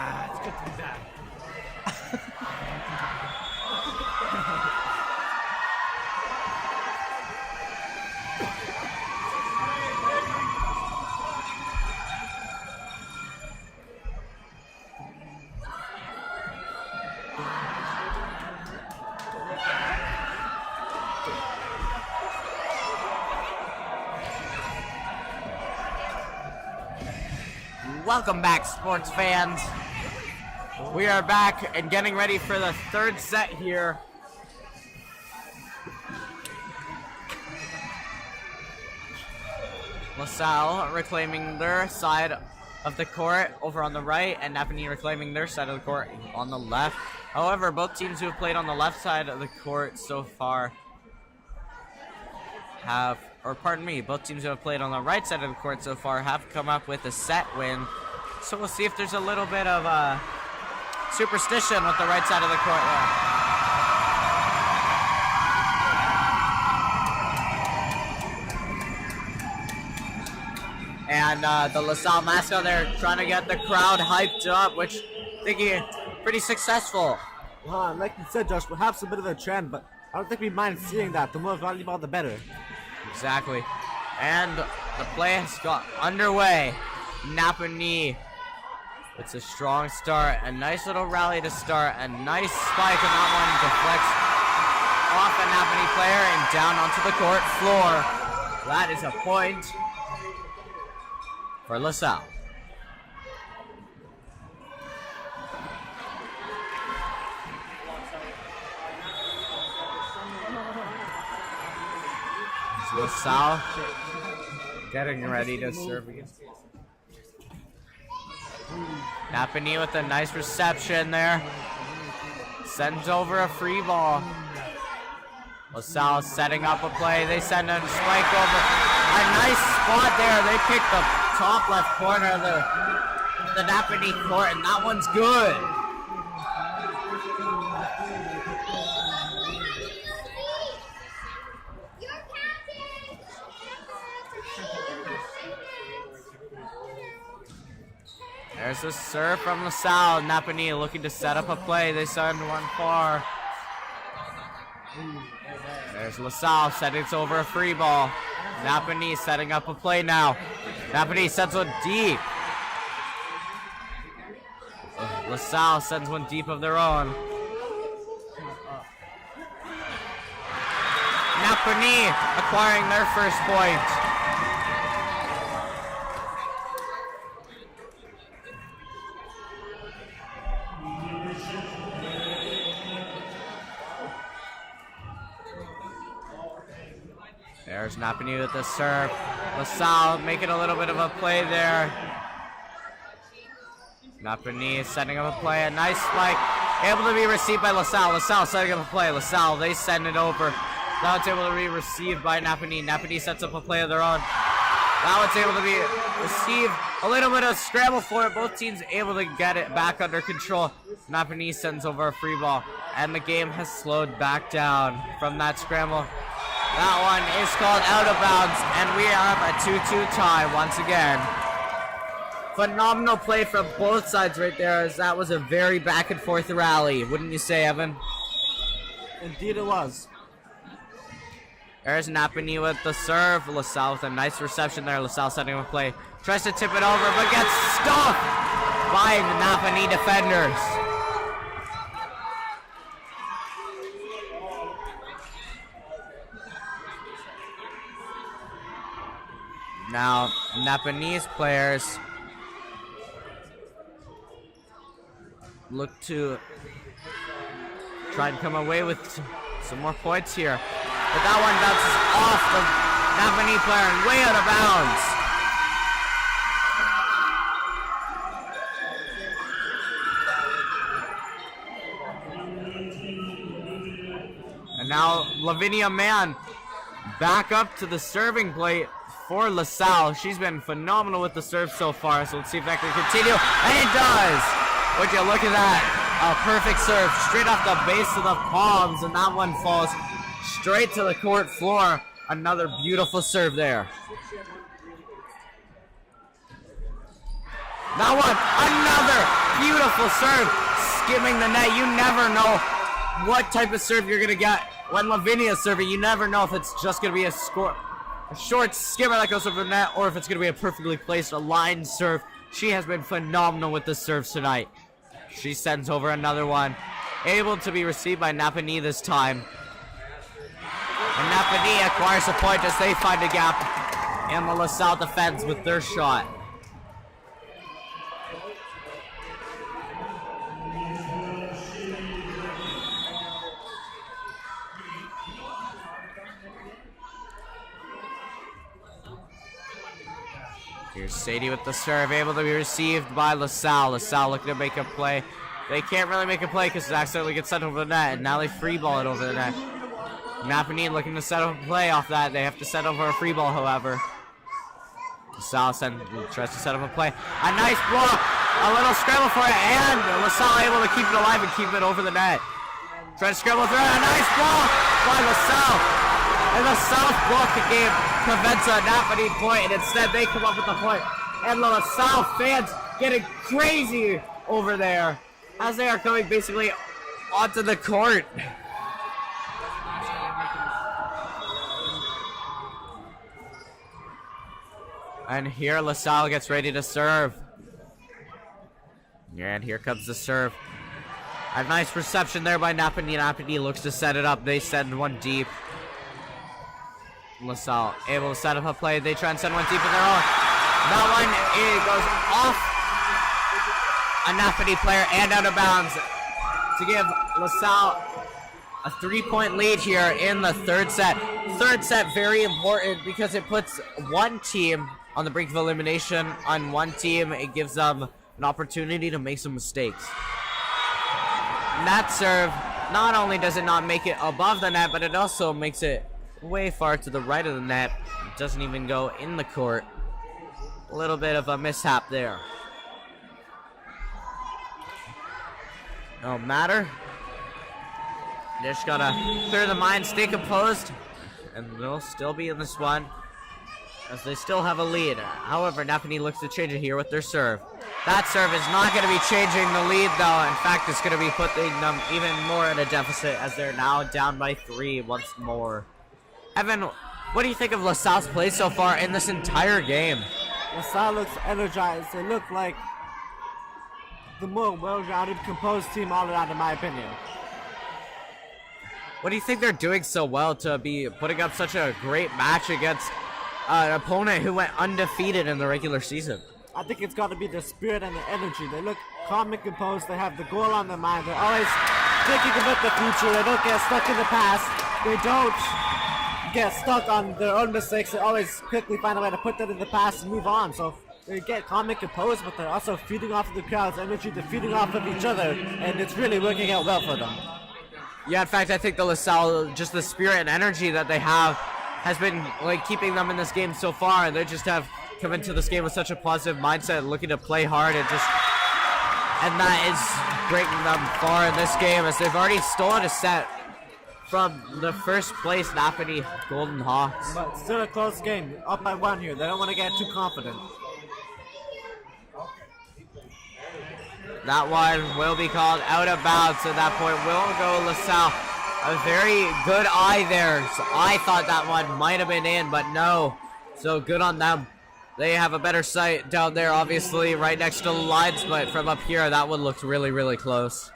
[SPEAKER 6] it's good to be back.
[SPEAKER 1] Welcome back, sports fans. We are back and getting ready for the third set here. LaSalle reclaiming their side of the court over on the right, and Napanee reclaiming their side of the court on the left. However, both teams who have played on the left side of the court so far both teams who have played on the right side of the court so far have come up with a set win. So we'll see if there's a little bit of superstition with the right side of the court there. And the LaSalle mascot there trying to get the crowd hyped up, which I think he's pretty successful.
[SPEAKER 5] Like you said, Josh, perhaps a bit of a trend, but I don't think we mind seeing that. The more volleyball, the better.
[SPEAKER 1] Exactly. And the play has got underway. Napanee. It's a strong start. A nice little rally to start. A nice spike on that one. Deflects off a Napanee player and down onto the court floor. That is a point for LaSalle. LaSalle getting ready to serve against Napanee with a nice reception there. Sends over a free ball. LaSalle setting up a play. They send a spike over. A nice spot there. They pick the top left corner of the Napanee court, and that one's good. There's a serve from LaSalle. Napanee looking to set up a play. They send one far. There's LaSalle setting it over a free ball. Napanee setting up a play now. Napanee sends one deep. LaSalle sends one deep of their own. Napanee acquiring their first point. There's Napanee with the serve. LaSalle making a little bit of a play there. Napanee setting up a play. A nice spike. Able to be received by LaSalle. LaSalle setting up a play. LaSalle, they send it over. That one's able to be received by Napanee. Napanee sets up a play of their own. That one's able to be received. A little bit of scramble for it. Both teams able to get it back under control. Napanee sends over a free ball. And the game has slowed back down from that scramble. That one is called out of bounds. And we have a 2-2 tie once again. Phenomenal play from both sides right there, as that was a very back and forth rally. Wouldn't you say, Evan?
[SPEAKER 5] Indeed it was.
[SPEAKER 1] There's Napanee with the serve. LaSalle with a nice reception there. LaSalle setting up a play. Tries to tip it over, but gets stopped by the Napanee defenders. Now, Napanee's players look to try and come away with some more points here. But that one bounces off the Napanee player and way out of bounds. And now Lavinia Mann back up to the serving plate for LaSalle. She's been phenomenal with the serve so far, so let's see if that can continue. And it does! Would you look at that? A perfect serve straight off the base of the palms, and that one falls straight to the court floor. Another beautiful serve there. That one, another beautiful serve, skimming the net. You never know what type of serve you're going to get when Lavinia's serving. You never know if it's just going to be a short skimmer that goes over the net, or if it's going to be a perfectly placed, aligned serve. She has been phenomenal with the serves tonight. She sends over another one, able to be received by Napanee this time. And Napanee acquires a point as they find a gap in the LaSalle defense with their shot. Here's Sadie with the serve, able to be received by LaSalle. LaSalle looking to make a play. They can't really make a play because it accidentally gets sent over the net, and now they free ball it over the net. Napanee looking to set up a play off that. They have to set over a free ball, however. LaSalle tries to set up a play. A nice block, a little scramble for it, and LaSalle able to keep it alive and keep it over the net. Tries to scramble through it, a nice block by LaSalle. And the South block the game prevents a Napanee point, and instead they come up with the point. And the LaSalle fans getting crazy over there as they are coming basically onto the court. And here LaSalle gets ready to serve. And here comes the serve. A nice reception there by Napanee. Napanee looks to set it up. They send one deep. LaSalle able to set up a play. They try and send one deep in their own. That one, it goes off a Napanee player and out of bounds to give LaSalle a 3-point lead here in the third set. Third set very important because it puts one team on the brink of elimination. On one team, it gives them an opportunity to make some mistakes. And that serve, not only does it not make it above the net, but it also makes it way far to the right of the net. It doesn't even go in the court. A little bit of a mishap there. No matter. Just gotta clear the mind, stay composed, and they'll still be in this one. as they still have a lead. However, Napanee looks to change it here with their serve. That serve is not going to be changing the lead, though. In fact, it's going to be putting them even more at a deficit as they're now down by 3 once more. Evan, what do you think of LaSalle's play so far in this entire game?
[SPEAKER 5] LaSalle looks energized. They look like the more well-rounded, composed team all around, in my opinion.
[SPEAKER 1] What do you think they're doing so well to be putting up such a great match against an opponent who went undefeated in the regular season?
[SPEAKER 5] I think it's got to be the spirit and the energy. They look calm and composed. They have the goal on their mind. They're always thinking about the future. They don't get stuck in the past. They don't get stuck on their own mistakes. They always quickly find a way to put that in the past and move on. So they get calm and composed, but they're also feeding off of the crowd's energy. They're feeding off of each other, and it's really working out well for them.
[SPEAKER 1] Yeah, in fact, I think the LaSalle, just the spirit and energy that they have has been like keeping them in this game so far, and they just have come into this game with such a positive mindset, looking to play hard, and that is bringing them far in this game, as they've already stolen a set from the first place Napanee Golden Hawks.
[SPEAKER 5] But still a close game, up by 1 here. They don't want to get too confident.
[SPEAKER 1] That one will be called out of bounds. At that point will go LaSalle. A very good eye there. So I thought that one might have been in, but no. So good on them. They have a better sight down there, obviously, right next to the lines, but from up here, that one looked really, really close.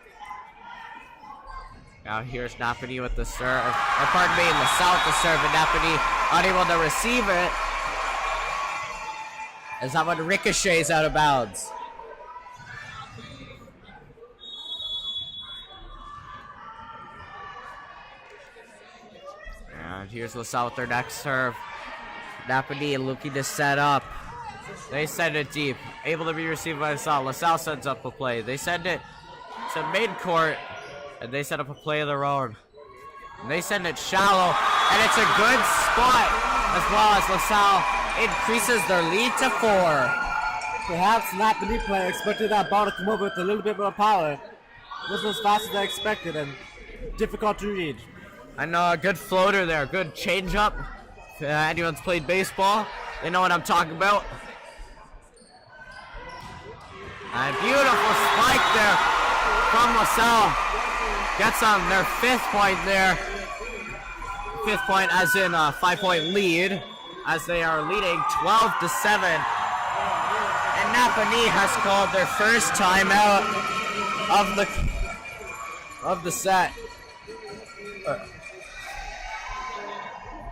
[SPEAKER 1] Now here's Napanee with the serve. Or pardon me, LaSalle with the serve, and Napanee unable to receive it, as that one ricochets out of bounds. And here's LaSalle with their next serve. Napanee looking to set up. They send it deep. Able to be received by LaSalle. LaSalle sends up a play. They send it to midcourt, and they set up a play of their own. And they send it shallow, and it's a good spot, as well as LaSalle increases their lead to 4.
[SPEAKER 5] Perhaps Napanee player expected that ball to come over with a little bit more power. It wasn't as fast as I expected, and difficult to read.
[SPEAKER 1] And a good floater there, good change up. If anyone's played baseball, they know what I'm talking about. And beautiful spike there from LaSalle. Gets them their 5th point there. 5th point as in a 5-point lead, as they are leading 12-7. And Napanee has called their first timeout of the set.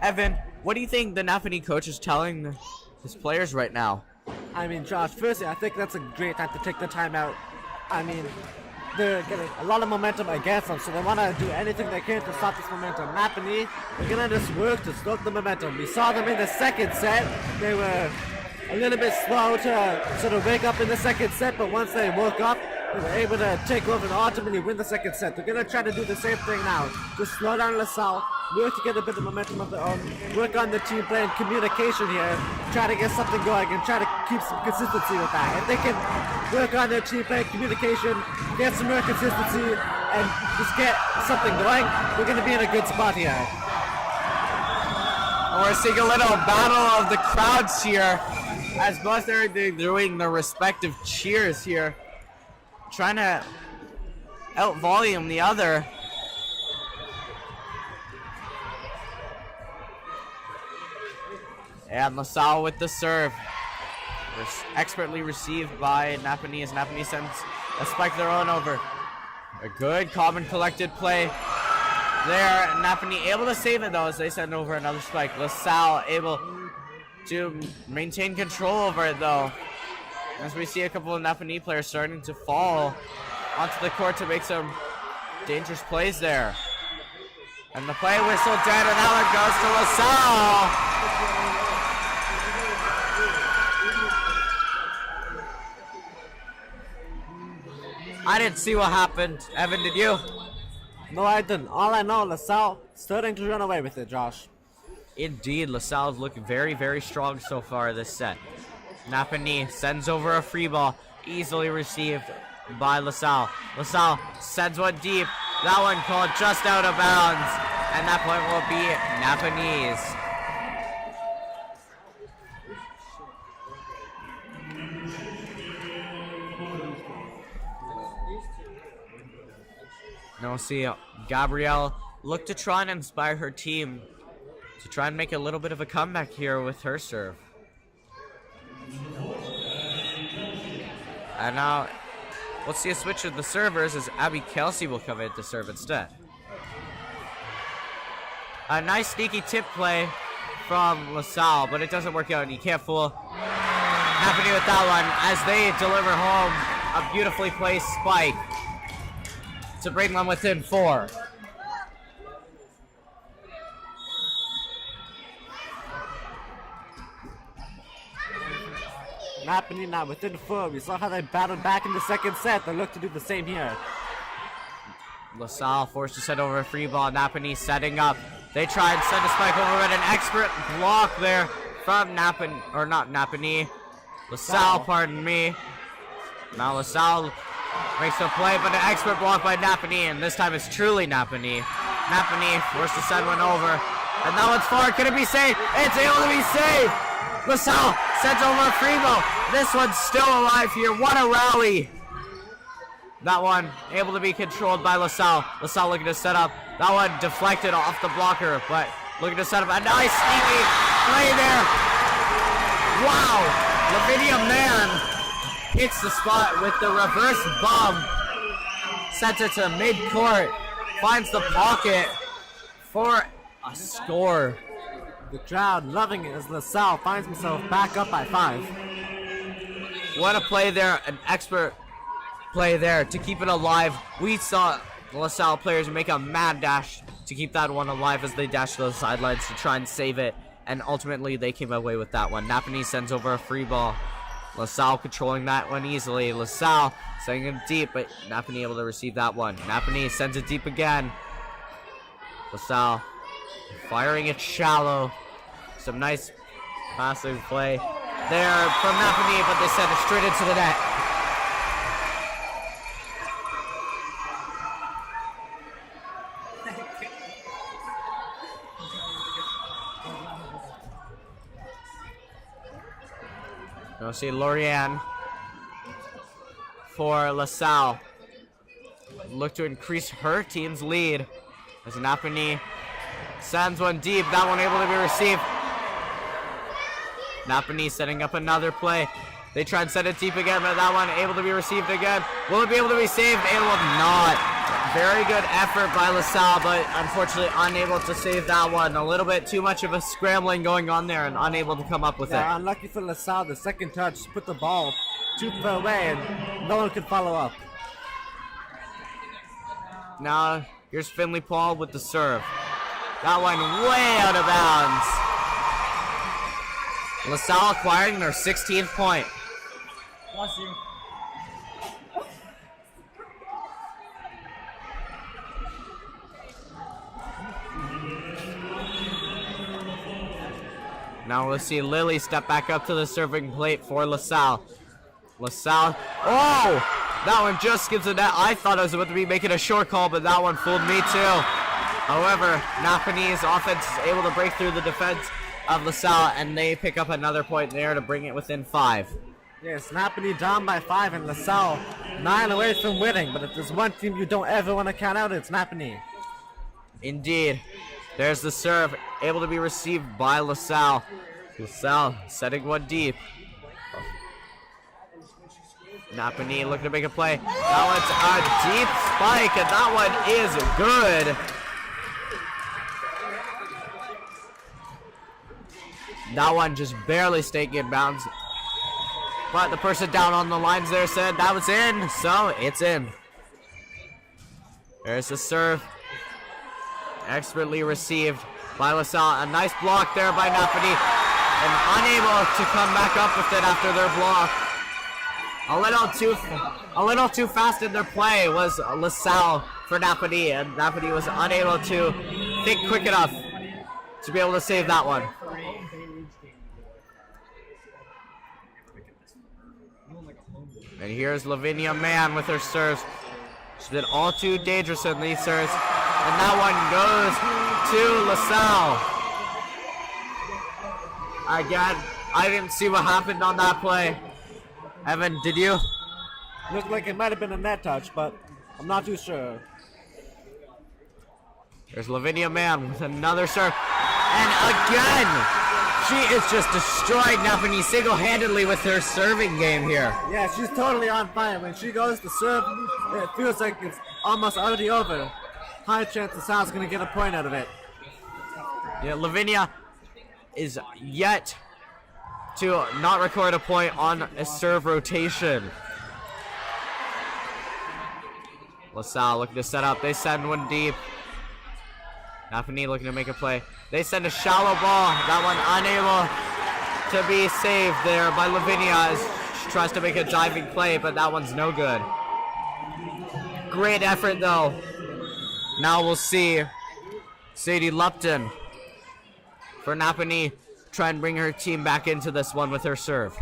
[SPEAKER 1] Evan, what do you think the Napanee coach is telling his players right now?
[SPEAKER 5] I mean, Josh, firstly, I think that's a great time to take the timeout. I mean, they're getting a lot of momentum against them, so they want to do anything they can to stop this momentum. Napanee, they're going to just work to stop the momentum. We saw them in the second set. They were a little bit slow to sort of wake up in the second set, but once they woke up, they were able to take over and ultimately win the second set. They're going to try to do the same thing now. Just slow down LaSalle, work to get a bit of momentum of their own, work on the team play and communication here, try to get something going and try to keep some consistency with that. If they can work on their team play, communication, get some more consistency, and just get something going, we're going to be in a good spot here.
[SPEAKER 1] We're seeing a little battle of the crowds here, as both are doing their respective cheers here, trying to out-volume the other. And LaSalle with the serve. Expertly received by Napanee, as Napanee sends a spike their own over. A good, calm and collected play there. Napanee able to save it though, as they send over another spike. LaSalle able to maintain control over it though, as we see a couple of Napanee players starting to fall onto the court to make some dangerous plays there. And the play whistle dead, and that one goes to LaSalle. I didn't see what happened. Evan, did you?
[SPEAKER 5] No, I didn't. All I know, LaSalle starting to run away with it, Josh.
[SPEAKER 1] Indeed, LaSalle's looking very, very strong so far this set. Napanee sends over a free ball, easily received by LaSalle. LaSalle sends one deep. That one called just out of bounds, and that point will be Napanee's. Now we'll see Gabrielle look to try and inspire her team to try and make a little bit of a comeback here with her serve. And now we'll see a switch of the servers as Abby Kelsey will come in to serve instead. A nice sneaky tip play from LaSalle, but it doesn't work out, and you can't fool Napanee with that one as they deliver home a beautifully placed spike to bring them within 4.
[SPEAKER 5] Napanee now within 4. We saw how they battled back in the second set. They look to do the same here.
[SPEAKER 1] LaSalle forced to send over a free ball. Napanee setting up. They try and send a spike over, but an expert block there from Napanee. LaSalle, pardon me. Now LaSalle makes a play, but an expert block by Napanee, and this time it's truly Napanee. Napanee forced to send one over, and that one's far. Can it be saved? It's able to be saved! LaSalle sends over a free ball. This one's still alive here. What a rally! That one able to be controlled by LaSalle. LaSalle looking to set up. That one deflected off the blocker, but looking to set up a nice sneaky play there. Wow! Lavinia Mann hits the spot with the reverse bump. Sends it to mid-court. Finds the pocket for a score.
[SPEAKER 5] The crowd loving it as LaSalle finds himself back up by 5.
[SPEAKER 1] What a play there. An expert play there to keep it alive. We saw LaSalle players make a mad dash to keep that one alive as they dashed to the sidelines to try and save it, and ultimately they came away with that one. Napanee sends over a free ball. LaSalle controlling that one easily. LaSalle sending it deep, but Napanee able to receive that one. Napanee sends it deep again. LaSalle firing it shallow. Some nice passing play there from Napanee, but they send it straight into the net. Now see Lorianne for LaSalle. Look to increase her team's lead as Napanee sends one deep. That one able to be received. Napanee setting up another play. They try and set it deep again, but that one able to be received again. Will it be able to be saved? It will not. Very good effort by LaSalle, but unfortunately unable to save that one. A little bit too much of a scrambling going on there and unable to come up with it.
[SPEAKER 5] Unlucky for LaSalle, the second touch put the ball too far away and no one could follow up.
[SPEAKER 1] Now here's Finley Paul with the serve. That one way out of bounds. LaSalle acquiring their 16th point.
[SPEAKER 6] Bless you.
[SPEAKER 1] Now we'll see Lily step back up to the serving plate for LaSalle. LaSalle, oh! That one just skips the net. I thought I was about to be making a short call, but that one fooled me too. However, Napanee's offense is able to break through the defense of LaSalle, and they pick up another point there to bring it within 5.
[SPEAKER 5] Yes, Napanee down by 5 and LaSalle 9 away from winning, but if there's one team you don't ever want to count out, it's Napanee.
[SPEAKER 1] Indeed. There's the serve, able to be received by LaSalle. LaSalle setting one deep. Napanee looking to make a play. That one's a deep spike, and that one is good. That one just barely staying in bounds. But the person down on the lines there said that was in, so it's in. There's the serve. Expertly received by LaSalle. A nice block there by Napanee. And unable to come back up with it after their block. A little too fast in their play was LaSalle for Napanee, and Napanee was unable to think quick enough to be able to save that one. And here's Lavinia Mann with her serves. She's been all too dangerous in these serves. And that one goes to LaSalle. Again, I didn't see what happened on that play. Evan, did you?
[SPEAKER 5] Looked like it might have been a net touch, but I'm not too sure.
[SPEAKER 1] There's Lavinia Mann with another serve. And again, she is just destroying Napanee single-handedly with her serving game here.
[SPEAKER 5] Yeah, she's totally on fire. When she goes to serve, it feels like it's almost already over. High chance LaSalle's going to get a point out of it.
[SPEAKER 1] Yeah, Lavinia is yet to not record a point on a serve rotation. LaSalle looking to set up. They send one deep. Napanee looking to make a play. They send a shallow ball. That one unable to be saved there by Lavinia as she tries to make a diving play, but that one's no good. Great effort though. Now we'll see Sadie Lupton for Napanee try and bring her team back into this one with her serve.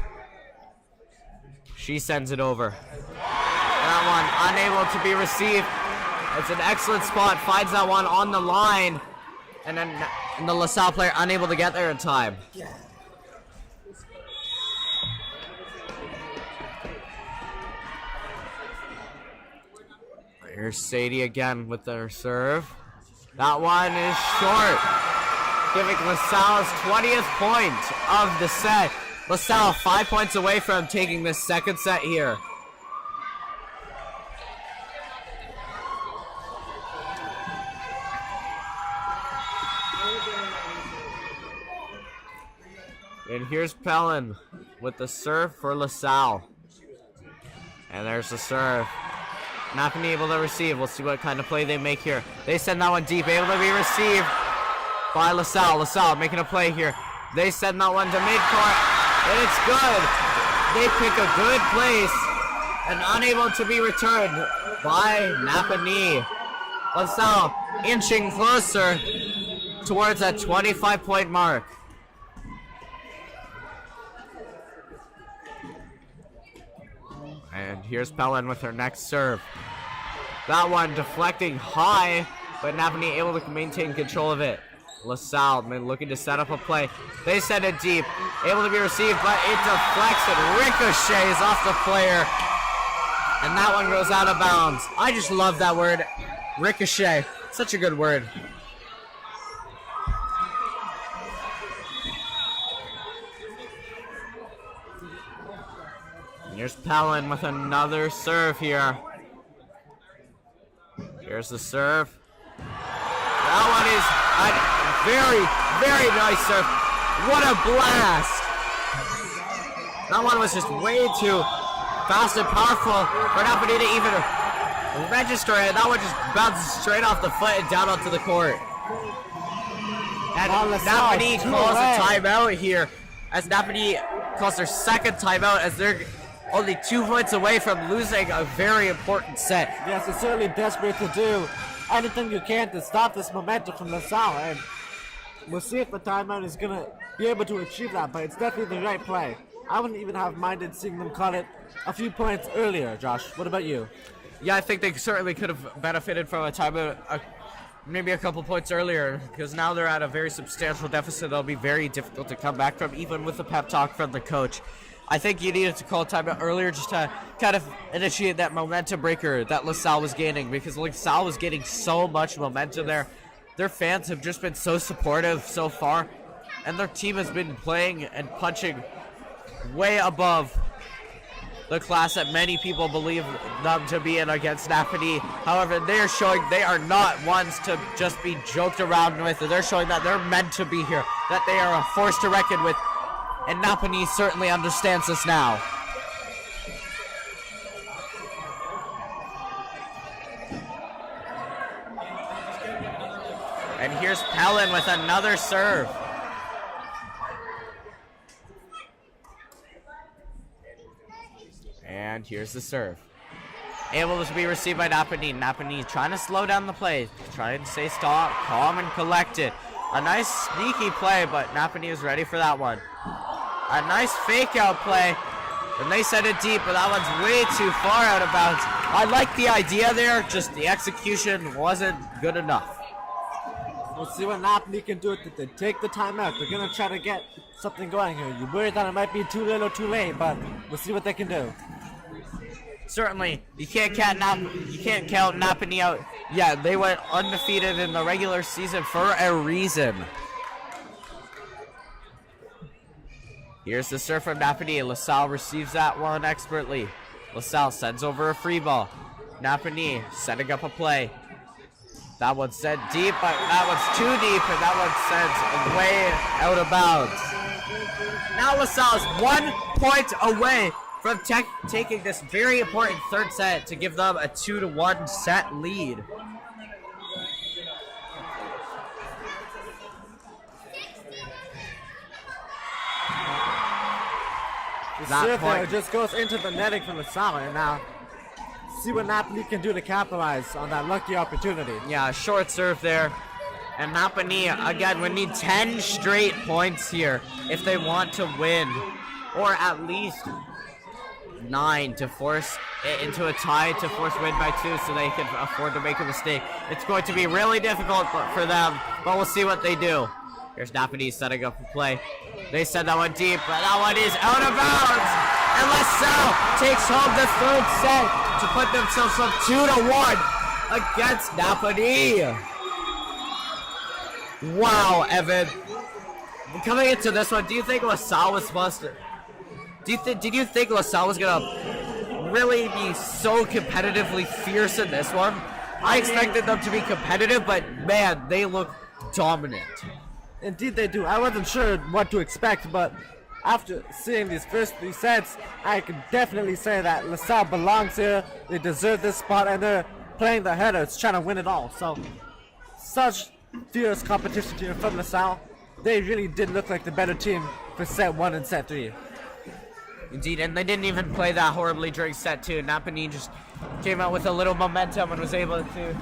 [SPEAKER 1] She sends it over. That one unable to be received. It's an excellent spot, finds that one on the line, and then the LaSalle player unable to get there in time. Here's Sadie again with her serve. That one is short, giving LaSalle's 20th point of the set. LaSalle 5 points away from taking this second set here. And here's Pellin with the serve for LaSalle. And there's the serve. Napanee able to receive. We'll see what kind of play they make here. They send that one deep, able to be received by LaSalle. LaSalle making a play here. They send that one to midcourt, and it's good. They pick a good place, and unable to be returned by Napanee. LaSalle inching closer towards that 25-point mark. And here's Pellin with her next serve. That one deflecting high, but Napanee able to maintain control of it. LaSalle looking to set up a play. They send it deep, able to be received, but it deflects and ricochets off the player. And that one goes out of bounds. I just love that word, ricochet. Such a good word. Here's Pellin with another serve here. Here's the serve. That one is a very, very nice serve. What a blast! That one was just way too fast and powerful for Napanee to even register it. That one just bounces straight off the foot and down onto the court. And Napanee calls a timeout here, as Napanee calls their second timeout, as they're only 2 points away from losing a very important set.
[SPEAKER 5] Yes, it's certainly desperate to do anything you can to stop this momentum from LaSalle, and we'll see if the timeout is going to be able to achieve that, but it's definitely the right play. I wouldn't even have minded seeing them call it a few points earlier, Josh. What about you?
[SPEAKER 1] Yeah, I think they certainly could have benefited from a timeout maybe a couple points earlier, because now they're at a very substantial deficit. It'll be very difficult to come back from, even with the pep talk from the coach. I think you needed to call timeout earlier just to kind of initiate that momentum breaker that LaSalle was gaining, because LaSalle was getting so much momentum there. Their fans have just been so supportive so far, and their team has been playing and punching way above the class that many people believe them to be in against Napanee. However, they are showing they are not ones to just be joked around with. They're showing that they're meant to be here, that they are a force to reckon with. And Napanee certainly understands this now. And here's Pellin with another serve. And here's the serve. Able to be received by Napanee. Napanee trying to slow down the play, trying to stay calm and collected. A nice sneaky play, but Napanee is ready for that one. A nice fake out play, and they send it deep, but that one's way too far out of bounds. I like the idea there, just the execution wasn't good enough.
[SPEAKER 5] We'll see what Napanee can do if they take the timeout. They're going to try to get something going here. You worry that it might be too little or too late, but we'll see what they can do.
[SPEAKER 1] Certainly, you can't count Napanee out Yeah, they went undefeated in the regular season for a reason. Here's the serve from Napanee. LaSalle receives that one expertly. LaSalle sends over a free ball. Napanee setting up a play. That one's sent deep, but that one's too deep, and that one sends way out of bounds. Now LaSalle is 1 point away from taking this very important third set to give them a 2-1 set lead.
[SPEAKER 5] The serve there just goes into the netting from LaSalle, and now see what Napanee can do to capitalize on that lucky opportunity.
[SPEAKER 1] Yeah, short serve there. And Napanee, again, would need 10 straight points here if they want to win. Or at least 9 to force it into a tie, to force win by 2 so they can afford to make a mistake. It's going to be really difficult for them, but we'll see what they do. Here's Napanee setting up a play. They send that one deep, but that one is out of bounds. And LaSalle takes home the third set to put themselves up 2-1 against Napanee. Wow, Evan. Coming into this one, do you think LaSalle was supposed to... Did you think LaSalle was gonna really be so competitively fierce in this one? I expected them to be competitive, but man, they look dominant.
[SPEAKER 5] Indeed they do. I wasn't sure what to expect, but after seeing these first 3 sets, I can definitely say that LaSalle belongs here. They deserve this spot, and they're playing the headers, trying to win it all. So, such fierce competition here from LaSalle. They really did look like the better team for set 1 and set 3.
[SPEAKER 1] Indeed, and they didn't even play that horribly during set 2. Napanee just came out with a little momentum and was able to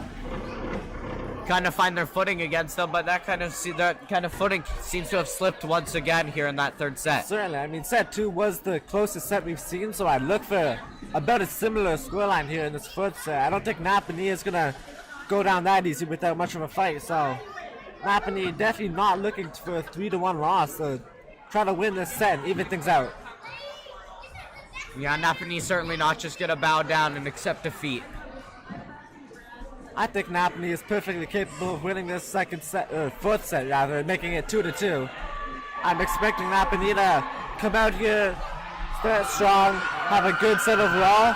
[SPEAKER 1] kind of find their footing against them, but that kind of footing seems to have slipped once again here in that third set.
[SPEAKER 5] Certainly, I mean, set 2 was the closest set we've seen, so I look for about a similar scoreline here in this fourth set. I don't think Napanee is gonna go down that easy without much of a fight, so Napanee definitely not looking for a 3-1 loss, so try to win this set and even things out.
[SPEAKER 1] Yeah, Napanee certainly not just gonna bow down and accept defeat.
[SPEAKER 5] I think Napanee is perfectly capable of winning this fourth set rather, and making it 2-2. I'm expecting Napanee to come out here, start strong, have a good set overall.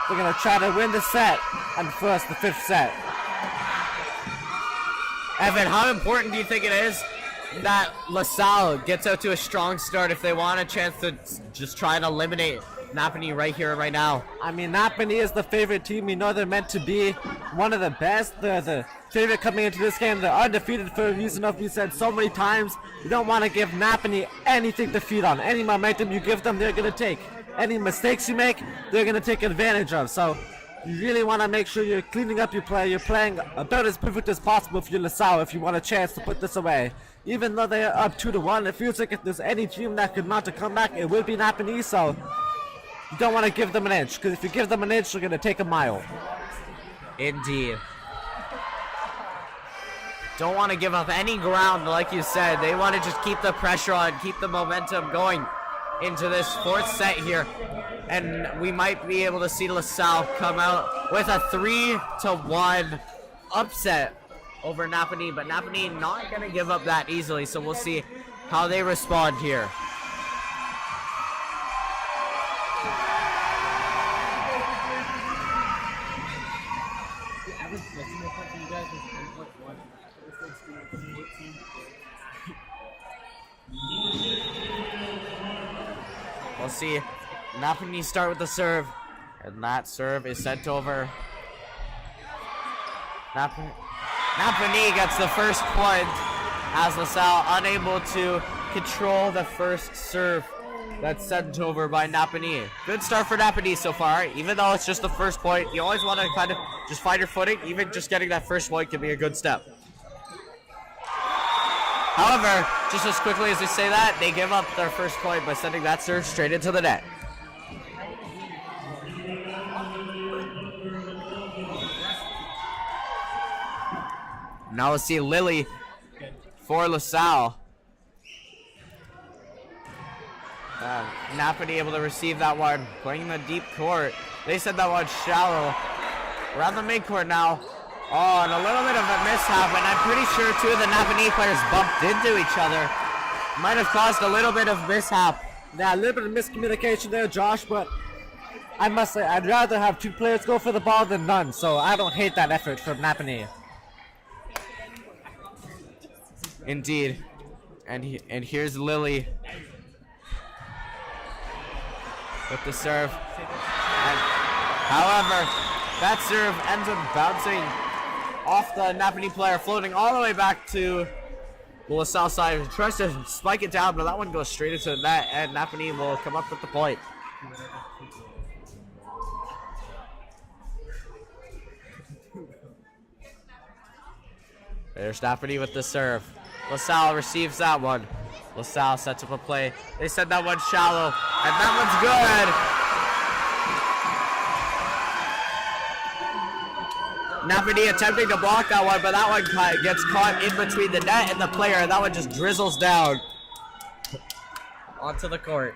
[SPEAKER 5] They're gonna try to win the set and force the 5th set.
[SPEAKER 1] Evan, how important do you think it is that LaSalle gets out to a strong start if they want a chance to just try and eliminate Napanee right here and right now?
[SPEAKER 5] I mean, Napanee is the favorite team. We know they're meant to be one of the best. They're the favorite coming into this game. They're undefeated for a reason, as we said so many times. You don't want to give Napanee anything to feed on. Any momentum you give them, they're going to take. Any mistakes you make, they're going to take advantage of. So you really want to make sure you're cleaning up your play. You're playing about as perfect as possible for your LaSalle if you want a chance to put this away. Even though they are up 2-1, it feels like if there's any team that could mount a comeback, it will be Napanee. So you don't want to give them an inch, because if you give them an inch, they're going to take a mile.
[SPEAKER 1] Indeed. Don't want to give up any ground, like you said. They want to just keep the pressure on, keep the momentum going into this fourth set here. And we might be able to see LaSalle come out with a 3-1 upset over Napanee, but Napanee not going to give up that easily, so we'll see how they respond here. We'll see. Napanee start with the serve, and that serve is sent over. Napanee gets the first point as LaSalle unable to control the first serve that's sent over by Napanee. Good start for Napanee so far, even though it's just the first point. You always want to kind of just find your footing. Even just getting that first point can be a good step. However, just as quickly as they say that, they give up their first point by sending that serve straight into the net. Now we'll see Lily for LaSalle. Napanee able to receive that one, playing in the deep court. They said that one shallow. Around the midcourt now. Oh, and a little bit of a mishap, and I'm pretty sure two of the Napanee players bumped into each other. Might have caused a little bit of mishap.
[SPEAKER 5] Yeah, a little bit of miscommunication there, Josh, but I must say, I'd rather have two players go for the ball than none, so I don't hate that effort from Napanee.
[SPEAKER 1] Indeed. And here's Lily with the serve. And, however, that serve ends up bouncing off the Napanee player, floating all the way back to the LaSalle side. He tries to spike it down, but that one goes straight into the net, and Napanee will come up with the point. There's Napanee with the serve. LaSalle receives that one. LaSalle sets up a play. They send that one shallow, and that one's good. Napanee attempting to block that one, but that one gets caught in between the net and the player, and that one just drizzles down onto the court.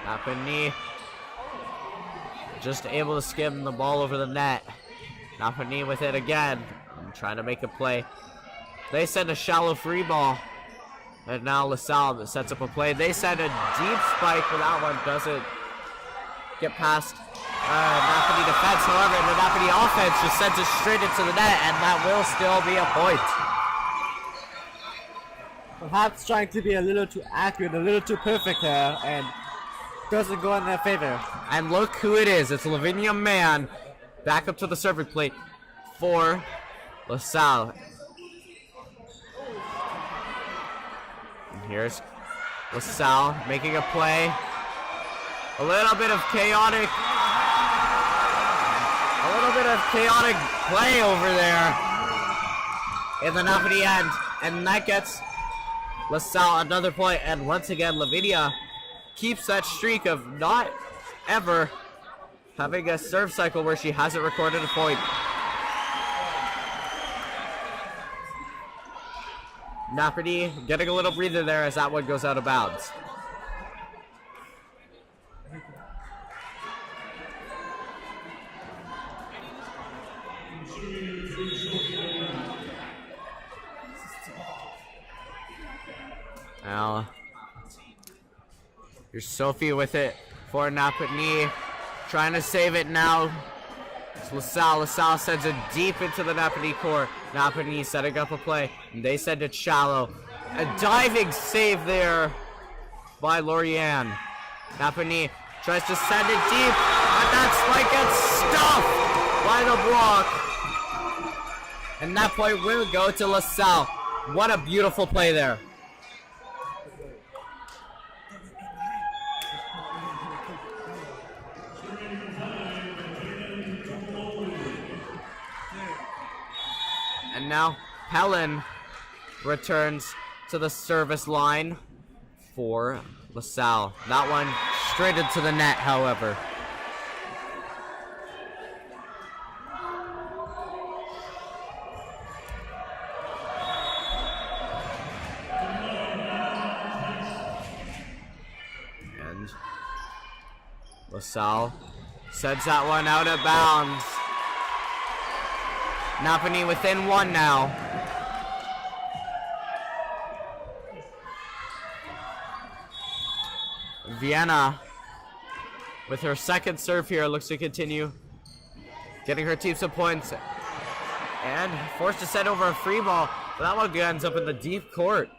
[SPEAKER 1] Napanee just able to skim the ball over the net. Napanee with it again, trying to make a play. They send a shallow free ball, and now LaSalle sets up a play. They send a deep spike, but that one doesn't get past Napanee defense. However, the Napanee offense just sends it straight into the net, and that will still be a point.
[SPEAKER 5] Perhaps trying to be a little too accurate, a little too perfect there, and doesn't go in their favor.
[SPEAKER 1] And look who it is. It's Lavinia Mann back up to the serving plate for LaSalle. And here's LaSalle making a play. A little bit of chaotic play over there in the Napanee end, and that gets LaSalle another point. And once again, Lavinia keeps that streak of not ever having a serve cycle where she hasn't recorded a point. Napanee getting a little breather there as that one goes out of bounds. Now, here's Sophie with it for Napanee, trying to save it now. It's LaSalle. LaSalle sends it deep into the Napanee court. Napanee setting up a play, and they send it shallow. A diving save there by Lorianne. Napanee tries to send it deep, but that spike gets stuffed by the block. And that point will go to LaSalle. What a beautiful play there. And now Pellin returns to the service line for LaSalle. That one straight into the net, however. And LaSalle sends that one out of bounds. Napanee within one now. Vienna with her second serve here looks to continue getting her team some points, and forced to send over a free ball, but that one ends up in the deep court.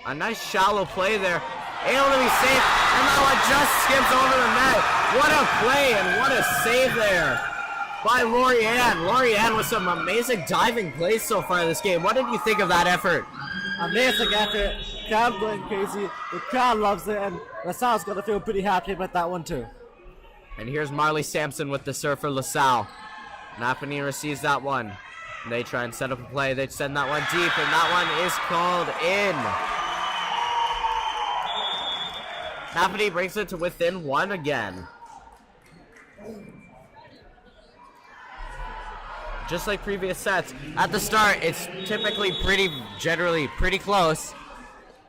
[SPEAKER 1] A nice shallow play there, able to be safe, and that one just skips over the net. What a play and what a save there by Lorianne. Lorianne with some amazing diving plays so far this game. What did you think of that effort?
[SPEAKER 5] Amazing effort. Crowd going crazy. The crowd loves it, and LaSalle's got to feel pretty happy about that one too.
[SPEAKER 1] And here's Marley Sampson with the serve for LaSalle. Napanee receives that one. They try and set up a play. They send that one deep, and that one is called in. Napanee brings it to within one again. Just like previous sets, at the start, it's typically generally pretty close.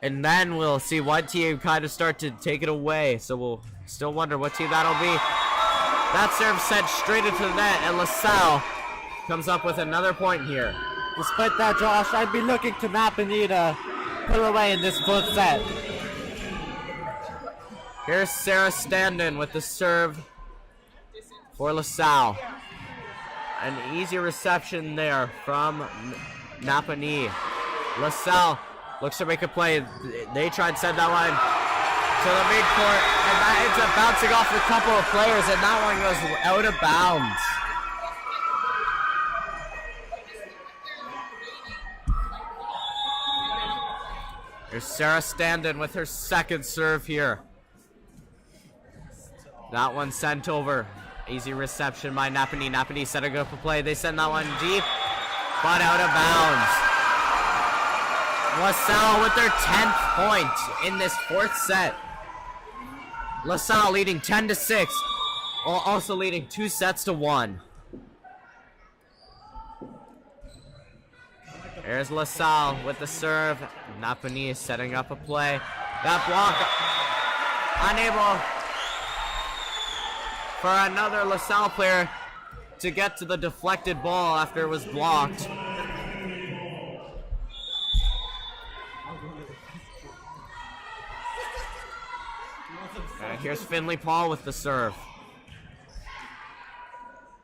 [SPEAKER 1] And then we'll see one team kind of start to take it away. So we'll Still wonder what team that'll be. That serve sent straight into the net, and LaSalle comes up with another point here.
[SPEAKER 5] Despite that, Josh, I'd be looking to Napanee to pull away in this fourth set.
[SPEAKER 1] Here's Sarah Standen with the serve for LaSalle. An easy reception there from Napanee. LaSalle looks to make a play. They try and send that one to the midcourt, and that ends up bouncing off a couple of players, and that one goes out of bounds. Here's Sarah Standen with her second serve here. That one sent over. Easy reception by Napanee. Napanee setting up a play. They send that one deep, but out of bounds. LaSalle with their 10th point in this fourth set. LaSalle leading 10-6, while also leading 2-1. There's LaSalle with the serve. Napanee setting up a play. That block unable for another LaSalle player to get to the deflected ball after it was blocked. And here's Finley Paul with the serve.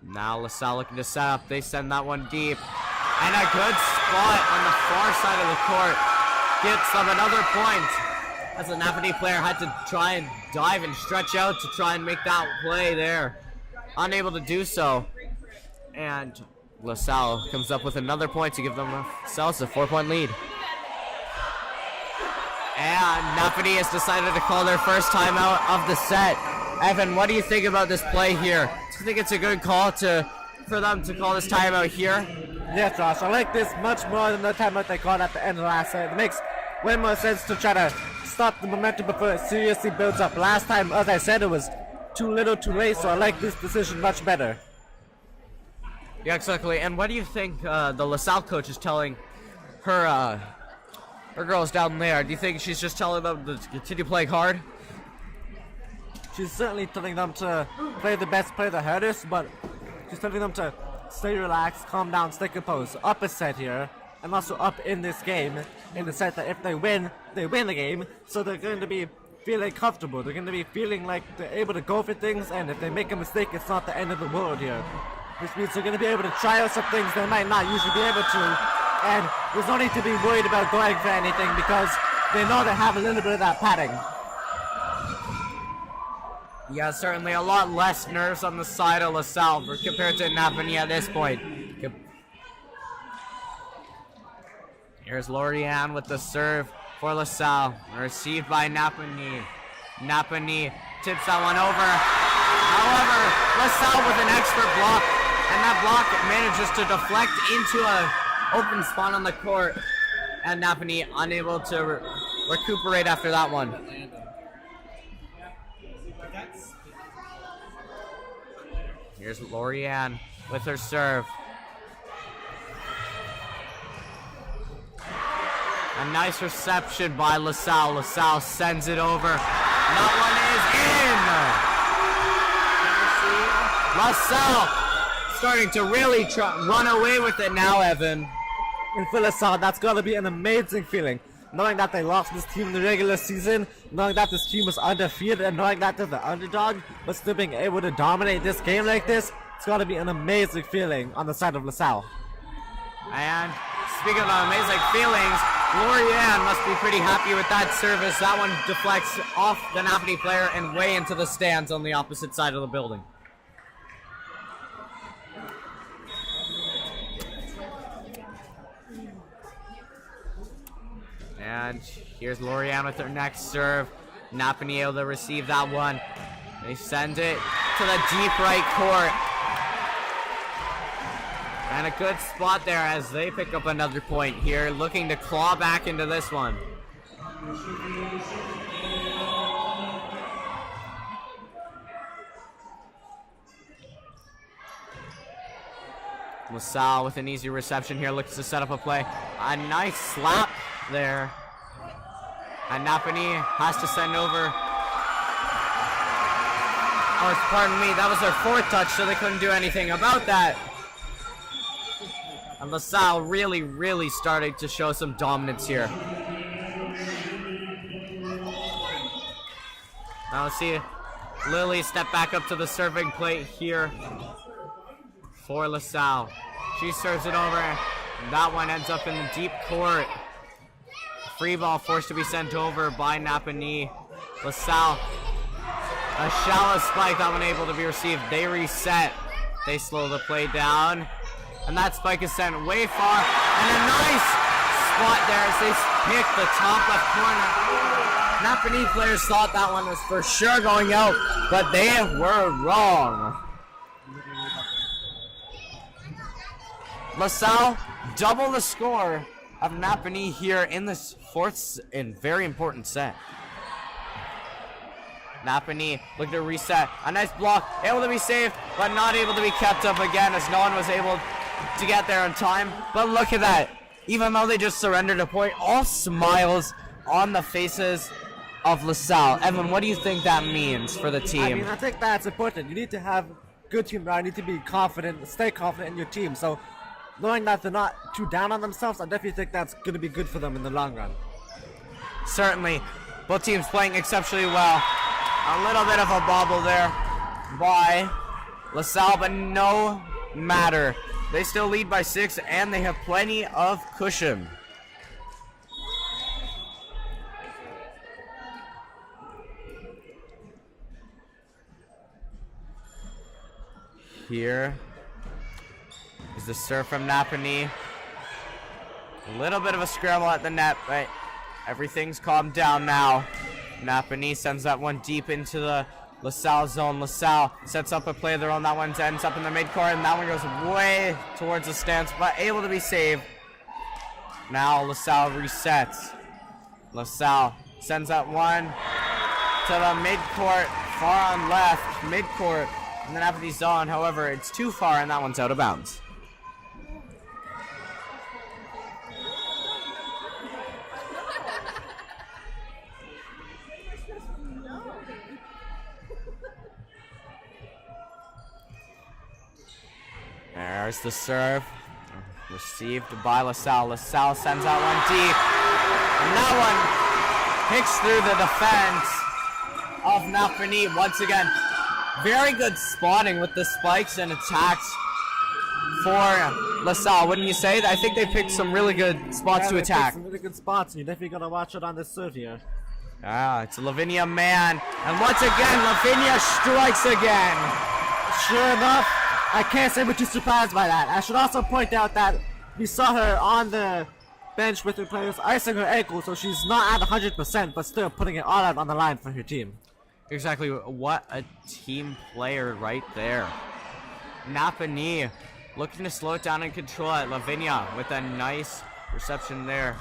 [SPEAKER 1] Now LaSalle looking to set up. They send that one deep. And a good spot on the far side of the court gets them another point, as the Napanee player had to try and dive and stretch out to try and make that play there. Unable to do so. And LaSalle comes up with another point to give themselves a 4-point lead. And Napanee has decided to call their first timeout of the set. Evan, what do you think about this play here? Do you think it's a good call for them to call this timeout here?
[SPEAKER 5] Yes, Josh, I like this much more than the timeout they called at the end of last set. It makes way more sense to try to stop the momentum before it seriously builds up. Last time, as I said, it was too little too late, so I like this decision much better.
[SPEAKER 1] Yeah, exactly. And what do you think the LaSalle coach is telling her girls down there? Do you think she's just telling them to continue playing hard?
[SPEAKER 5] She's certainly telling them to play the best, play the hardest, but she's telling them to stay relaxed, calm down, stay composed. Up a set here, and also up in this game, in the set that if they win the game, so they're going to be feeling comfortable. They're going to be feeling like they're able to go for things, and if they make a mistake, it's not the end of the world here. Which means they're going to be able to try out some things they might not usually be able to, and there's no need to be worried about going for anything because they know they have a little bit of that padding.
[SPEAKER 1] Yeah, certainly a lot less nerves on the side of LaSalle compared to Napanee at this point. Here's Lorianne with the serve for LaSalle, received by Napanee. Napanee tips that one over. However, LaSalle with an expert block, and that block manages to deflect into an open spot on the court, and Napanee unable to recuperate after that one. Here's Lorianne with her serve. A nice reception by LaSalle. LaSalle sends it over. That one is in. LaSalle starting to really run away with it now, Evan.
[SPEAKER 5] And for LaSalle, that's got to be an amazing feeling. Knowing that they lost this team in the regular season, knowing that this team was undefeated, and knowing that they're the underdog, but still being able to dominate this game like this, it's got to be an amazing feeling on the side of LaSalle.
[SPEAKER 1] And speaking of amazing feelings, Lorianne must be pretty happy with that service. That one deflects off the Napanee player and way into the stands on the opposite side of the building. And here's Lorianne with her next serve. Napanee able to receive that one. They send it to the deep right court. And a good spot there as they pick up another point here, looking to claw back into this one. LaSalle with an easy reception here, looks to set up a play. A nice slap there. And Napanee has to send over or pardon me, that was their 4th touch, so they couldn't do anything about that. And LaSalle really starting to show some dominance here. Now let's see Lily step back up to the serving plate here for LaSalle. She serves it over, and that one ends up in the deep court. Free ball forced to be sent over by Napanee. LaSalle, a shallow spike, that one able to be received. They reset. They slow the play down. And that spike is sent way far. And a nice spot there as they pick the top left corner. Napanee players thought that one was for sure going out, but they were wrong. LaSalle double the score of Napanee here in this 4th and very important set. Napanee looking to reset. A nice block, able to be saved, but not able to be kept up again as no one was able to get there in time. But look at that. Even though they just surrendered a point, all smiles on the faces of LaSalle. Evan, what do you think that means for the team?
[SPEAKER 5] I think that's important. You need to have good team morale. You need to be confident, stay confident in your team. So knowing that they're not too down on themselves, I definitely think that's going to be good for them in the long run.
[SPEAKER 1] Certainly. Both teams playing exceptionally well. A little bit of a bobble there by LaSalle, but no matter. They still lead by 6, and they have plenty of cushion. Here is the serve from Napanee. A little bit of a scramble at the net, but everything's calmed down now. Napanee sends that one deep into the LaSalle zone. LaSalle sets up a play of their own. That one ends up in the midcourt, and that one goes way towards the stance, but able to be saved. Now LaSalle resets. LaSalle sends that one to the midcourt, far on left, midcourt. And then after he's on, however, it's too far, and that one's out of bounds. There's the serve. Received by LaSalle. LaSalle sends that one deep. And that one picks through the defense of Napanee once again. Very good spotting with the spikes and attacks for LaSalle, wouldn't you say? I think they picked some really good spots to attack.
[SPEAKER 5] Some really good spots, and you definitely gotta watch it on this serve here.
[SPEAKER 1] It's a Lavinia man, and once again, Lavinia strikes again.
[SPEAKER 5] Sure enough, I can't say we're too surprised by that. I should also point out that we saw her on the bench with her players icing her ankle, so she's not at 100%, but still putting it all out on the line for her team.
[SPEAKER 1] Exactly, what a team player right there. Napanee looking to slow it down and control it. Lavinia with a nice reception there.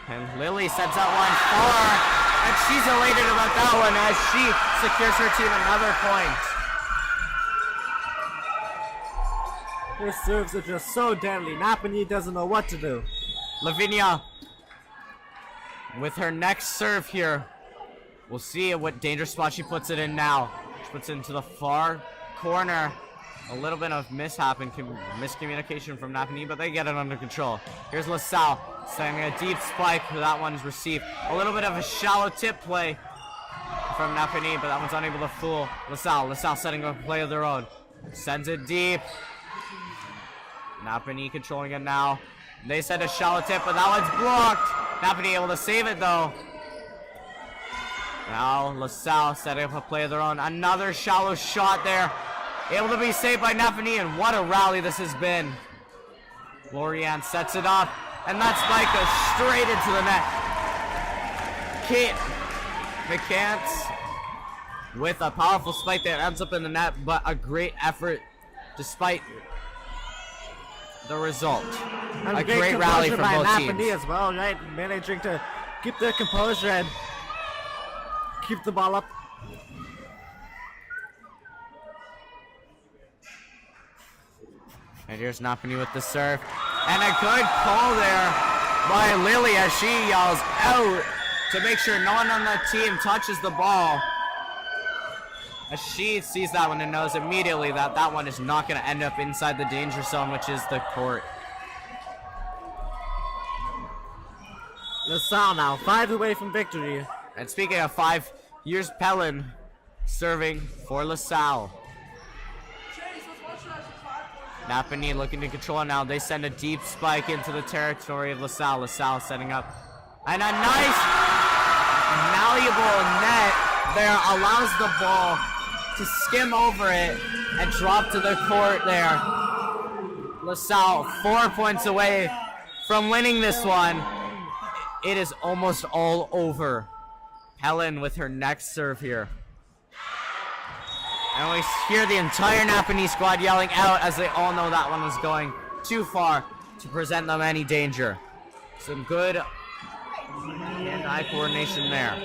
[SPEAKER 1] And Lily sends that one far, and she's elated about that one as she secures her team another point.
[SPEAKER 5] Her serves are just so deadly. Napanee doesn't know what to do.
[SPEAKER 1] Lavinia with her next serve here. We'll see what dangerous spot she puts it in now. She puts it into the far corner. A little bit of mishap and miscommunication from Napanee, but they get it under control. Here's LaSalle sending a deep spike. That one's received. A little bit of a shallow tip play from Napanee, but that one's unable to fool LaSalle. LaSalle setting up a play of their own. Sends it deep. Napanee controlling it now. They said a shallow tip, but that one's blocked. Napanee able to save it though. Now LaSalle setting up a play of their own. Another shallow shot there. Able to be saved by Napanee, and what a rally this has been. Lorianne sets it up, and that spike goes straight into the net. Kate McCants with a powerful spike that ends up in the net, but a great effort despite the result.
[SPEAKER 5] And
[SPEAKER 1] a great rally from both
[SPEAKER 5] Napanee
[SPEAKER 1] teams.
[SPEAKER 5] as well, right? Managing to keep their composure and keep the ball up.
[SPEAKER 1] And here's Napanee with the serve. And a good call there by Lily as she yells out to make sure no one on the team touches the ball. as she sees that one and knows immediately that that one is not going to end up inside the danger zone, which is the court.
[SPEAKER 5] LaSalle now 5 away from victory.
[SPEAKER 1] And speaking of 5, here's Pellin serving for LaSalle. Napanee looking to control now. They send a deep spike into the territory of LaSalle. LaSalle setting up. And a nice, malleable net there allows the ball to skim over it and drop to the court there. LaSalle 4 points away from winning this one. It is almost all over. Helen with her next serve here. And we hear the entire Napanee squad yelling out as they all know that one was going too far to present them any danger. Some good hand-eye coordination there.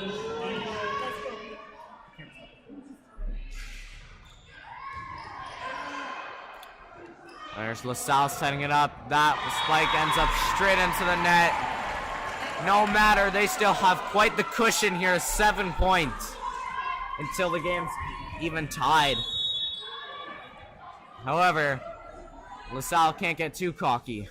[SPEAKER 1] There's LaSalle setting it up. That spike ends up straight into the net. No matter, they still have quite the cushion here, 7 points until the game's even tied. However, LaSalle can't get too cocky.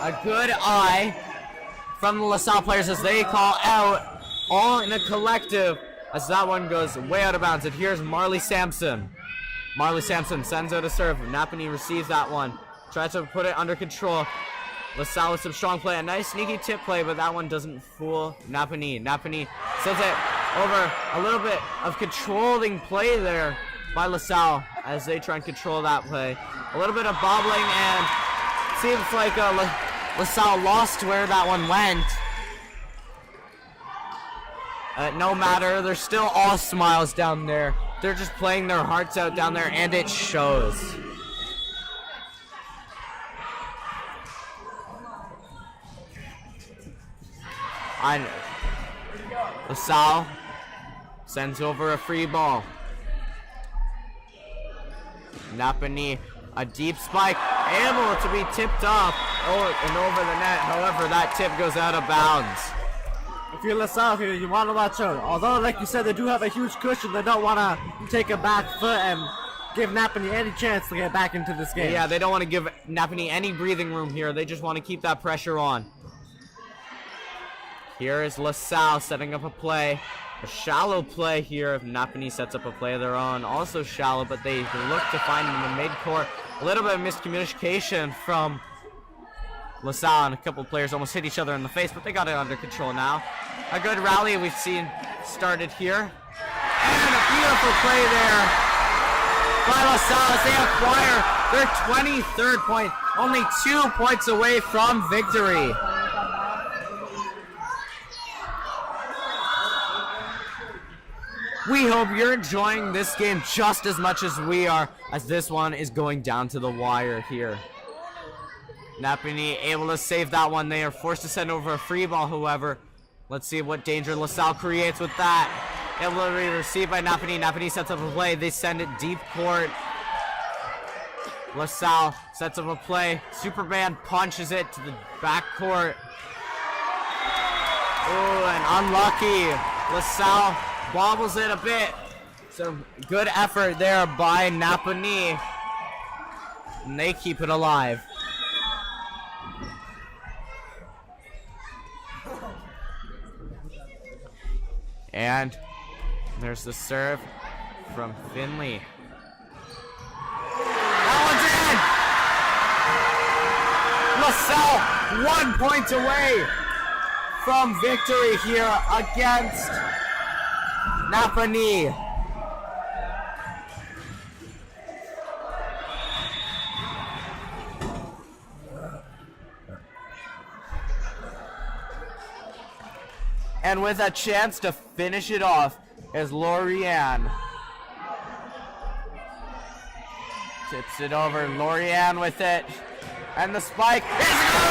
[SPEAKER 1] A good eye from the LaSalle players as they call out, all in a collective, as that one goes way out of bounds. And here's Marley Sampson. Marley Sampson sends out a serve. Napanee receives that one. Tries to put it under control. LaSalle with some strong play. A nice sneaky tip play, but that one doesn't fool Napanee. Napanee sends it over. A little bit of controlling play there by LaSalle as they try and control that play. A little bit of bobbling, and seems like LaSalle lost where that one went. No matter, they're still all smiles down there. They're just playing their hearts out down there, and it shows. And LaSalle sends over a free ball. Napanee, a deep spike, able to be tipped off and over the net. However, that tip goes out of bounds.
[SPEAKER 5] If you're LaSalle here, you want to watch out. Although, like you said, they do have a huge cushion, they don't want to take a back foot and give Napanee any chance to get back into this game.
[SPEAKER 1] Yeah, they don't want to give Napanee any breathing room here. They just want to keep that pressure on. Here is LaSalle setting up a play. A shallow play here. If Napanee sets up a play of their own, also shallow, but they look to find in the mid-court. A little bit of miscommunication from LaSalle, and a couple of players almost hit each other in the face, but they got it under control now. A good rally we've seen started here. And a beautiful play there by LaSalle as they acquire their 23rd point. Only 2 points away from victory. We hope you're enjoying this game just as much as we are, as this one is going down to the wire here. Napanee able to save that one. They are forced to send over a free ball, however. Let's see what danger LaSalle creates with that. Able to be received by Napanee. Napanee sets up a play. They send it deep court. LaSalle sets up a play. Superman punches it to the back court. Oh, and unlucky. LaSalle bobbles it a bit. So good effort there by Napanee. And they keep it alive. And there's the serve from Finley. That one's in! LaSalle 1 point away from victory here against Napanee. And with a chance to finish it off is Lorianne. Tips it over, Lorianne with it. And the spike is good!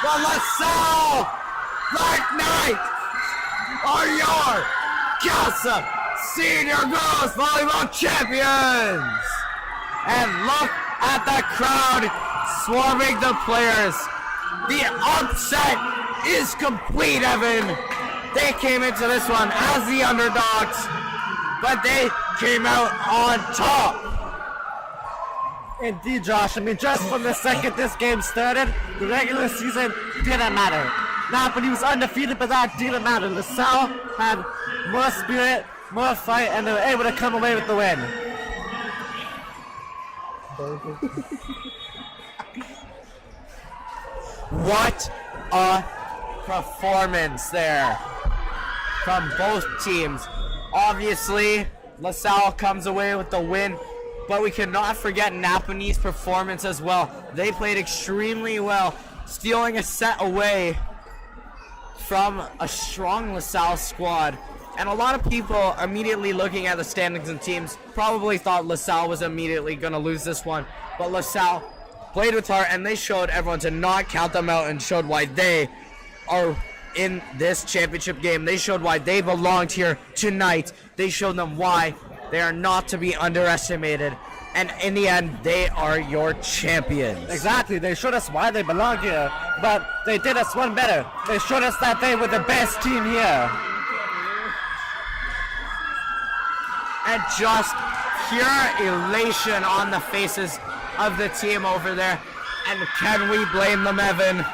[SPEAKER 1] The LaSalle Black Knights are your CASA Senior Girls Volleyball Champions! And look at the crowd, swarming the players. The upset is complete, Evan. They came into this one as the underdogs, but they came out on top.
[SPEAKER 5] Indeed, Josh. I mean, just from the second this game started, the regular season didn't matter. Napoli was undefeated, but that didn't matter. LaSalle had more spirit, more fight, and they were able to come away with the win.
[SPEAKER 1] What a performance there from both teams. Obviously, LaSalle comes away with the win, but we cannot forget Napanee's performance as well. They played extremely well, stealing a set away from a strong LaSalle squad. And a lot of people immediately looking at the standings and teams probably thought LaSalle was immediately going to lose this one. But LaSalle played with heart, and they showed everyone to not count them out and showed why they are in this championship game. They showed why they belonged here tonight. They showed them why they are not to be underestimated. And in the end, they are your champions.
[SPEAKER 5] Exactly. They showed us why they belong here, but they did us one better. They showed us that they were the best team here.
[SPEAKER 1] And just pure elation on the faces of the team over there. And can we blame them, Evan?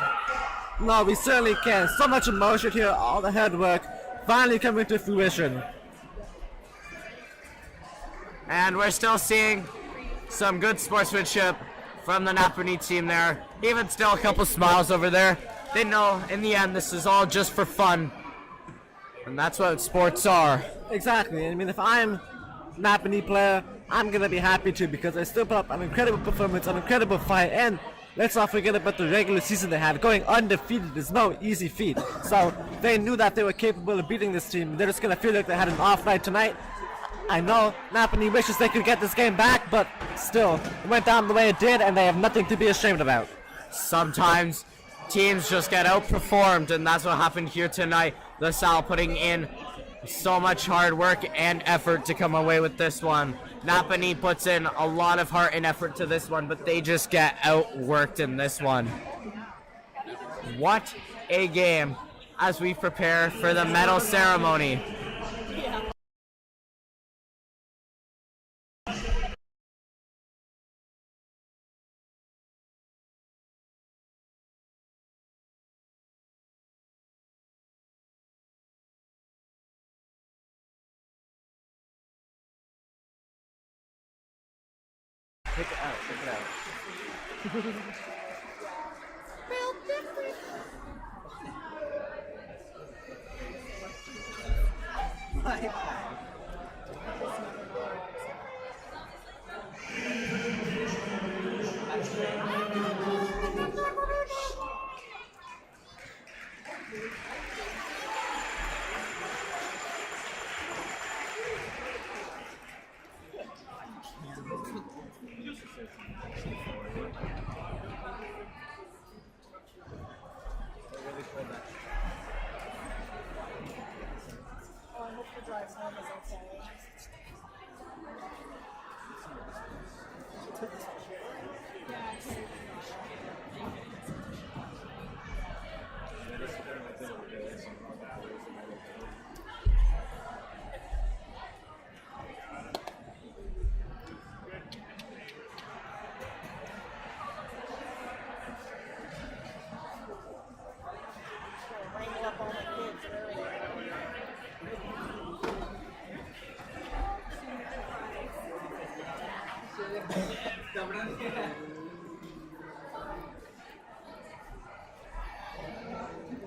[SPEAKER 5] No, we certainly can. So much emotion here, all the hard work finally coming to fruition.
[SPEAKER 1] And we're still seeing some good sportsmanship from the Napanee team there. Even still a couple smiles over there. They know in the end this is all just for fun. And that's what sports are.
[SPEAKER 5] Exactly. I mean, if I'm a Napanee player, I'm going to be happy too, because they still put up an incredible performance, an incredible fight, and let's not forget about the regular season they had. Going undefeated is no easy feat. So they knew that they were capable of beating this team. They're just going to feel like they had an off night tonight. I know Napanee wishes they could get this game back, but still, it went down the way it did, and they have nothing to be ashamed about.
[SPEAKER 1] Sometimes teams just get outperformed, and that's what happened here tonight. LaSalle putting in so much hard work and effort to come away with this one. Napanee puts in a lot of heart and effort to this one, but they just get outworked in this one. What a game as we prepare for the medal ceremony.
[SPEAKER 6] Take it out, take it out.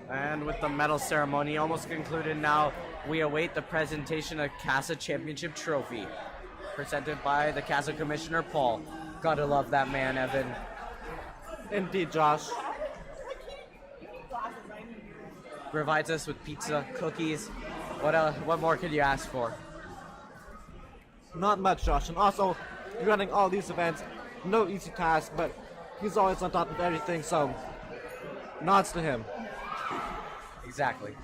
[SPEAKER 1] And with the medal ceremony almost concluded now, we await the presentation of CASA Championship Trophy, presented by the CASA Commissioner, Paul. Gotta love that man, Evan.
[SPEAKER 5] Indeed, Josh.
[SPEAKER 1] Provides us with pizza, cookies. What more could you ask for?
[SPEAKER 5] Not much, Josh. And also, running all these events, no easy task, but he's always on top of everything, so nods to him.
[SPEAKER 1] Exactly.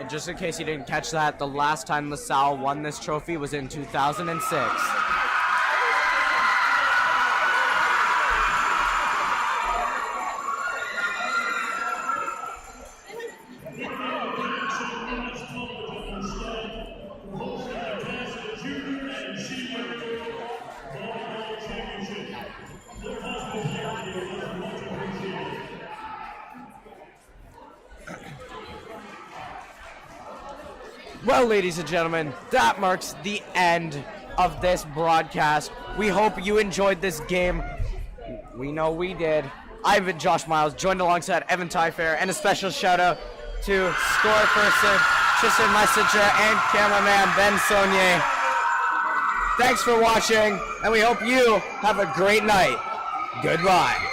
[SPEAKER 1] just in case you didn't catch that, the last time LaSalle won this trophy was in 2006. Well, ladies and gentlemen, that marks the end of this broadcast. We hope you enjoyed this game. We know we did. I've been Josh Miles, joined alongside Evan Tyfair, and a special shout out to score person Tristan Messenger and cameraman Ben Saunier. Thanks for watching, and we hope you have a great night. Goodbye.